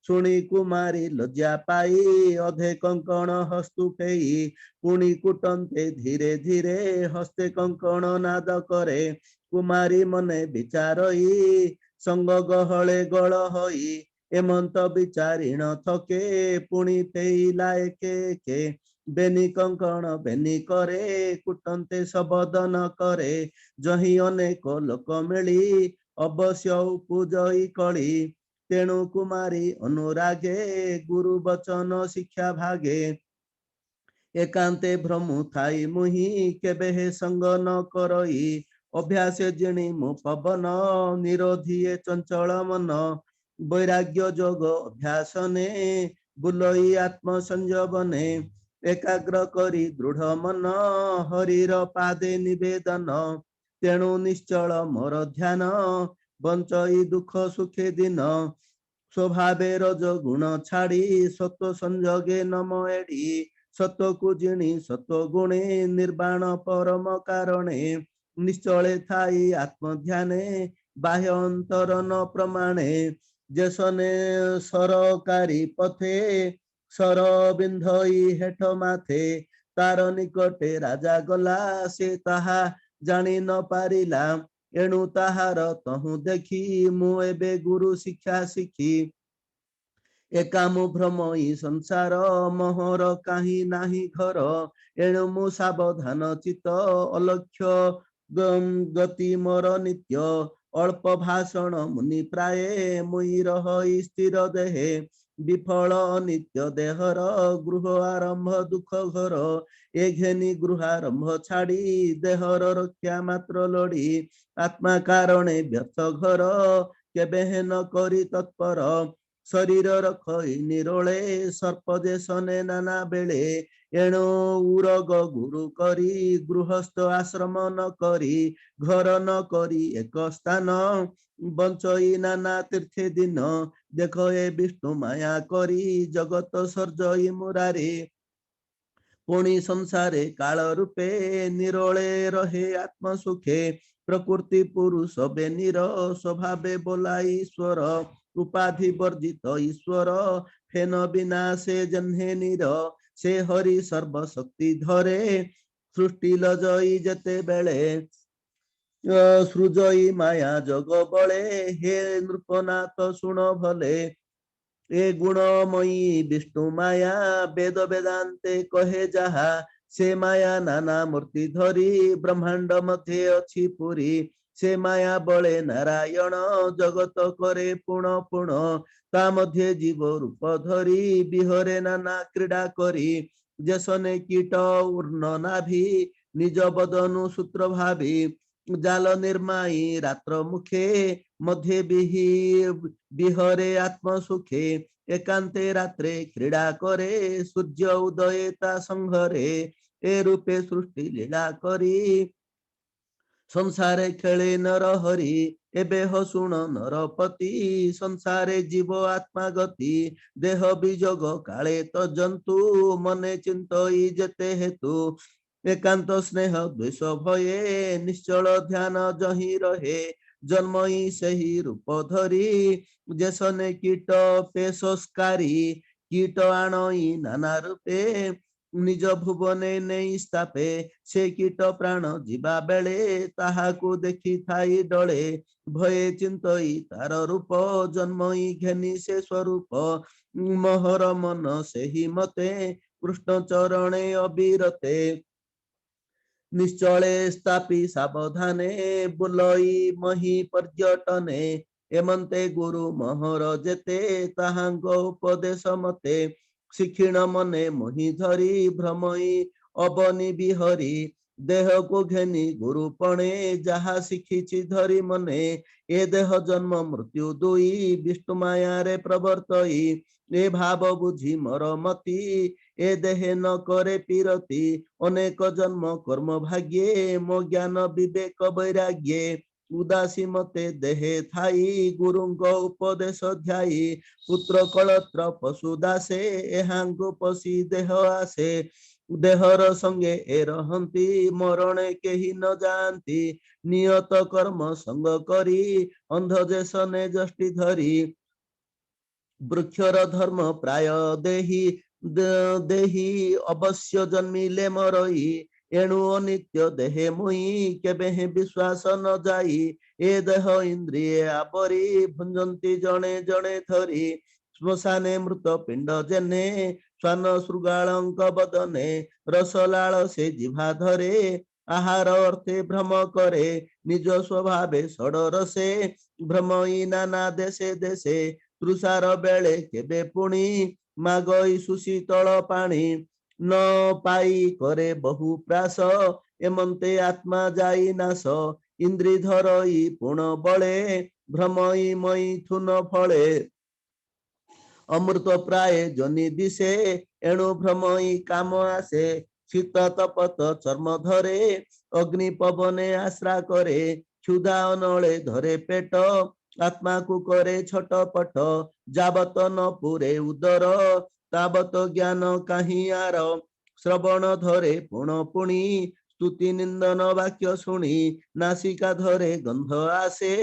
शुणी कुमारी लज्जा पाई अधे कंकण हस्तु फेई पुणी कुटंते धीरे धीरे हस्ते कंकण नाद करे कुमारी मने विचारई संग गहळे गळ होई एमंत विचारिण थके पुणी फेईला एके एके बेनी कंकण बेनी करे कुटंते सबदन करे जही अनेक लोक मिली अवश्य पूजई कली तेणु कुमारी अनुरागे गुरु वचन शिक्षा भागे एकांते भ्रमु थाई मुहि केबे हे संग न करई अभ्यास जिणी मु पवन निरोधिए चंचल मन वैराग्य जोग अभ्यासने बुलई आत्म संजोबने एकाग्र करी दृढ़ मन हरिर पादे निवेदन तेणु निश्चल मोर ध्यान बंचई दुख सुखे दिन स्वभावे रज गुण छाड़ी सत्व संजोगे नम एड़ी सत्व को जिणी सत्व गुणे निर्वाण परम कारणे निश्चले थाई आत्म ध्याने बाह्य अंतर न प्रमाणे जसने सरकारी पथे सर बिंधई हेठ माथे तार निकटे राजा गला से ताहा जानी न पारिला एणु ताहार तहु देखी मु एबे गुरु शिक्षा शिखी एकामु भ्रमई संसार मोहर काहि नाही घर एणु मु सावधान चित्त अलक्ष्य गति मोर नित्य अल्प भाषण मुनि प्राय मुई रही स्थिर देहे विफल नित्य देहर गृह आरंभ दुख घर ए घेनी गृहारंभ छाड़ी देहर रक्षा मात्र लड़ी आत्मा कारणे व्यर्थ घर केबे न करी तत्पर शरीर रखई निरोळे सर्प देशने नाना बेले एणु उरग गुरु करी गृहस्थ आश्रम न करी घर न करी एक स्थान बंचई नाना तीर्थे दिन देख ए विष्णु माया करी जगत सर्जई मुरारी पुणी संसारे काल रूपे निरोळे रहे आत्म सुखे प्रकृति पुरुष बेनिर स्वभावे बोलाई ईश्वर उपाधि वर्जित ईश्वर फेन बिना से जन्हे निर से हरि सर्वशक्ति धरे सृष्टि लजई जेते बेले सृजई माया जग बळे हे नृपनाथ शुण भले ए गुणमयी विष्णु माया वेद वेदांते कहे जाहा से माया नाना मूर्ति धरी ब्रह्मांड मध्य अछि पुरी से माया बळे नारायण जगत करे पुण पुण ता मध्य जीव रूप धरी बिहरे नाना क्रीड़ा करी जसने कीट उर्ण नाभि निज बदनु सूत्र भावी जाल निर्माई रात्र मुखे मध्य बिहरे आत्म सुखे एकांते रात्रे क्रीड़ा करे सूर्य उदय ता संघरे ए रूपे सृष्टि लीला करी संसारे खेले नर हरि एबे हसुण नरपति संसारे जीव आत्मा गति देह बीजग काले तो जंतु मने चिंतई जेते हेतु एकांत स्नेह द्वेष भये निश्चल ध्यान जही रहे जन्मई सही रूप धरी जैसने कीट पेशस्कारी कीट आणई नाना रूपे निज भुवने नहीं स्थापे से कीट प्राण जीवा बेले ताहाकु देखी थाई डले भये चिंतई तार रूप जन्मई घेनी से स्वरूप मोहर मन सेहि मते कृष्ण चरणे अविरते निश्चले स्थापी सावधाने बुलई मही पर्यटने एमंते गुरु मोहर जेते ताहांग उपदेश मते शिक्षिण मने मोहि धरी भ्रमई अबनी बिहरी देह को घेनी गुरुपणे जहा शिखिछि धरी मने ए देह जन्म मृत्यु दुई विष्णु माया रे प्रवर्तई ए भाव बुझी मोर मति ए देहे न करे पीरति अनेक जन्म कर्म भाग्ये मो ज्ञान विवेक वैराग्ये उदासी मते देहे थाई गुरुंग उपदेश ध्याई पुत्र कलत्र पशु दासे एहांगु पसी देह आसे देहर संगे ए रहंती मरणे केही न जानती नियत कर्म संग करी अंध जेसने जष्टि धरी वृक्षर धर्म प्राय देही देही अवश्य जन्मिले मरई एणु अनित्य देहे मुई केबे विश्वास न जाई ए देह इंद्रिय आवरी भुंजंती जणे जणे धरी श्मशाने मृत पिंड जेने स्वान शृगालंक बदने रसलाल से जिभा धरे आहार अर्थे भ्रम करे निज स्वभावे षडर से भ्रमई नाना देशे देशे तृषार बेले केबे पुणी मागई सुशीतल पानी न पाई करे बहु प्रास एमंते आत्मा जाई नाश इंद्री धरई पुण बळे भ्रमई मई थुन फळे अमृत प्राय जनि दिशे एणु भ्रमई काम आसे शीत तपत चर्म धरे अग्नि पवने आश्रा करे क्षुधा अनळे धरे पेट आत्मा को करे छटपट जाबत न पुरे उदर ताबत ज्ञान काहि आर श्रवण धरे पुण पुणी स्तुति निंदन वाक्य शुणी नासिका धरे गंध आसे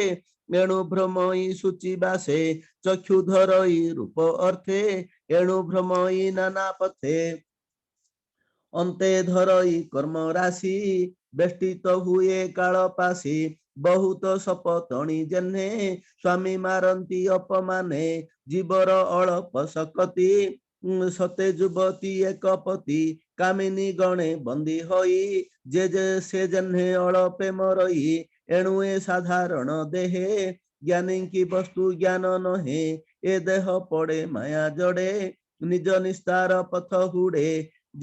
एणु भ्रमई सूचि बासे चक्षु धरई रूप अर्थे एणु भ्रमई नाना पथे अंते धरई कर्म राशि बेष्टित हुए काल पासी ବହୁତ ସପତଣି ଜେହ୍ନେ ସ୍ୱାମୀ ମାରନ୍ତି ଅପମାନେ ଜୀବର ଅଳପ ଶକତି ସତେ ଯୁବତୀ ଏକ ପତି କାମିନୀ ଗଣେ ବନ୍ଦୀ ହୋଇ ଯେ ସେ ଜେହ୍ନେ ଅଳପେ ମରଇ ଏଣୁ ଏ ସାଧାରଣ ଦେହେ ଜ୍ଞାନୀ କି ବସ୍ତୁ ଜ୍ଞାନ ନହେ ଏ ଦେହ ପଡେ ମାୟା ଜଡେ ନିଜ ନିସ୍ତାର ପଥ ହୁଡେ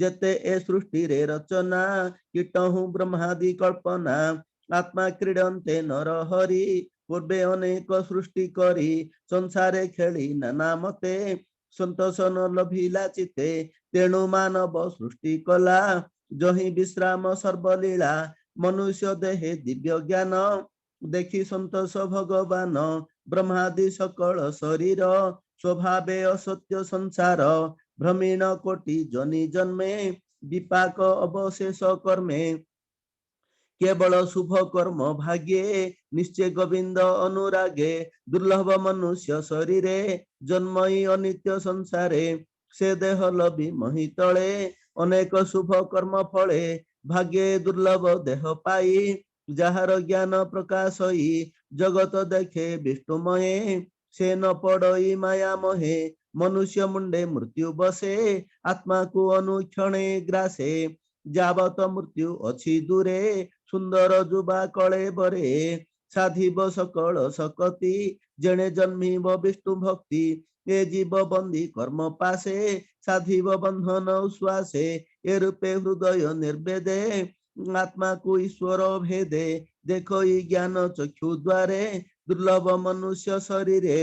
ଯେତେ ଏ ସୃଷ୍ଟିରେ ରଚନା କୀଟହୁ ବ୍ରହ୍ମାଦି କଳ୍ପନା ଆତ୍ମା କ୍ରୀଡନ୍ତେ ନର ହରି ପୂର୍ବେ ଅନେକ ସୃଷ୍ଟି କରି ସଂସାରେ ଖେଳି ନାନା ମତେ ସନ୍ତୋଷ ନ ଲଭିଲା ଚିତେ ତେଣୁ ମାନବ ସୃଷ୍ଟି କଲା ଯହିଁ ବିଶ୍ରାମ ସର୍ବଲୀଳା ମନୁଷ୍ୟ ଦେହେ ଦିବ୍ୟ ଜ୍ଞାନ ଦେଖି ସନ୍ତୋଷ ଭଗବାନ ବ୍ରହ୍ମାଦି ସକଳ ଶରୀର ସ୍ୱଭାବେ ଅସତ୍ୟ ସଂସାର ଭ୍ରମୀଣ କୋଟି ଜନି ଜନ୍ମେ ବିପାକ ଅବଶେଷ କର୍ମେ କେବଳ ଶୁଭ କର୍ମ ଭାଗ୍ये ନିଶ୍ଚୟ ଗୋବିନ୍ଦ ଅନୁରାଗେ ଦୁର୍ଲଭ ମନୁଷ୍ୟ ଶରୀରେ ଜନ୍ମଇ ଅନିତ୍ୟ ସଂସାରେ ସେ ଦେହ ଲବି ମହି ତଳେ ଅନେକ ଶୁଭ କର୍ମ ଫଳେ ଭାଗ୍ये ଦୁର୍ଲଭ ଦେହ ପାଇ ଯାହାର ଜ୍ଞାନ ପ୍ରକାଶଇ ଜଗତ ଦେଖେ ବିଷ୍ଣୁମୟେ ସେ ନ ପଡଇ ମାୟା ମହେ ମନୁଷ୍ୟ ମୁଣ୍ଡେ ମୃତ୍ୟୁ ବସେ ଆତ୍ମାକୁ ଅନୁକ୍ଷଣେ ଗ୍ରାସେ ଯାବତ ମୃତ୍ୟୁ ଅଛି ଦୂରେ ସୁନ୍ଦର ଯୁବା କଳେ ବରେ ସାଧିବ ସକଳ ଶକତି ଜଣେ ଜନ୍ମିବ ବିଷ୍ଣୁ ଭକ୍ତି ଏ ଜୀବ ବନ୍ଦୀ କର୍ମ ପାଶେ ସାଧିବ ବନ୍ଧନ ଉଶ୍ୱାସେ ଏ ରୂପେ ହୃଦୟ ନିର୍ବେଦେ ଆତ୍ମାକୁ ଈଶ୍ୱର ଭେଦେ ଦେଖ ଇ ଜ୍ଞାନ ଚକ୍ଷୁ ଦ୍ୱାରେ ଦୁର୍ଲଭ ମନୁଷ୍ୟ ଶରୀରେ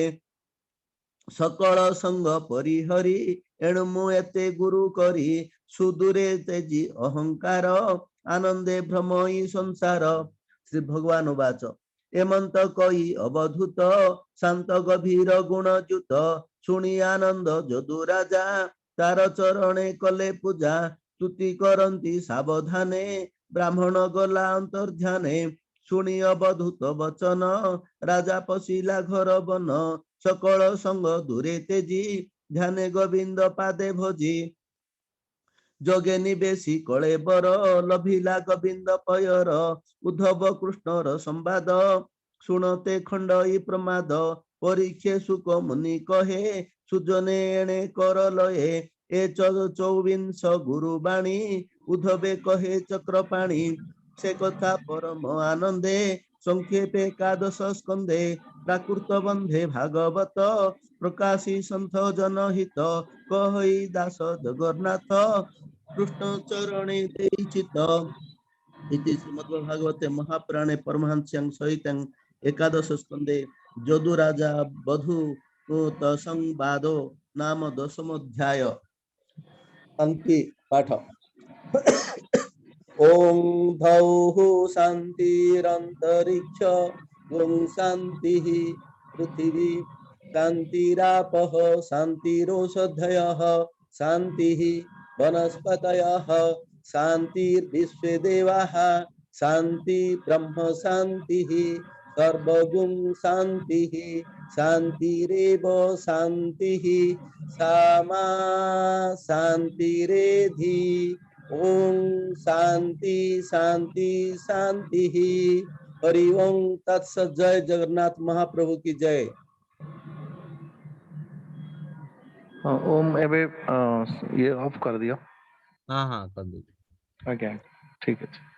ସକଳ ସଙ୍ଗ ପରିହରି ଏଣୁ ମୁଁ ଏତେ ଗୁରୁ କରି ସୁଦୂରେ ତେଜି ଅହଙ୍କାର ଆନନ୍ଦେ ଭ୍ରମଇ ସଂସାର ଶ୍ରୀ ଭଗବାନ ବାଚ ଏମନ୍ତ କହି ଅବଧୂତ ଶାନ୍ତ ଗଭୀର ଗୁଣ ଯୁତ ଶୁଣି ଆନନ୍ଦ ଯଦୁ ରାଜା ତାର ଚରଣେ କଲେ ପୂଜା ସ୍ତୁତି କରନ୍ତି ସାବଧାନେ ବ୍ରାହ୍ମଣ ଗଲା ଅନ୍ତର୍ଧ୍ୟାନେ ଶୁଣି ଅବଧୂତ ବଚନ ରାଜା ପଶିଲା ଘର ବନ ସକଳ ସଙ୍ଗ ଦୂରେ ତେଜି ଧ୍ୟାନେ ଗୋବିନ୍ଦ ପାଦେ ଭଜି ଯୋଗେ ନିବେଶୀ କଳେ ବର ଲଭିଲା ଗୋବିନ୍ଦ ପୟର ଉଦ୍ଧବ କୃଷ୍ଣର ସମ୍ବାଦ ଶୁଣତେ ଖଣ୍ଡଇ ପ୍ରମାଦ ପରୀକ୍ଷେ ସୁକ ମୁନି କହେ ସୁଜନେ ଏଣେ କର ଲଏ ଏ ଚୌବିଂଶ ଗୁରୁ ବାଣୀ ଉଦ୍ଧବେ କହେ ଚକ୍ରପାଣି ସେ କଥା ପରମ ଆନନ୍ଦେ ସଂକ୍ଷେପେ ଏକାଦଶ ସ୍କନ୍ଧେ ପ୍ରାକୃତ ବନ୍ଧେ ଭାଗବତ ପ୍ରକାଶୀ ସନ୍ଥ ଜନହିତ କହଇ ଦାସ ଜଗନ୍ନାଥ କୃଷ୍ଣ ଚରଣେ ଦେଇଚିତ इति श्रीमद्भागवते महापुराणे परमहंस्यां सहितं एकादश स्कंदे यदु राजा बधू संवादो नाम दशमोऽध्याय शांति पाठ ओम भौः शान्तिरन्तरिक्ष ओम शान्तिः पृथिवी शान्तिरापः शान्तिरोषधयः शान्तिः वनस्पतयः शान्तिर्विश्वे देवाः शान्ति ब्रह्म शान्तिः सर्वगुण शान्तिः शान्तिरेव शान्तिः सामा शान्तिरेधि ओम शांति शांति शांतिः हरि ओम तत्सत। जय जगन्नाथ महाप्रभु की जय। ओम एबे ये ऑफ कर दियो। हाँ हाँ कर दीजिए। ओके ठीक है।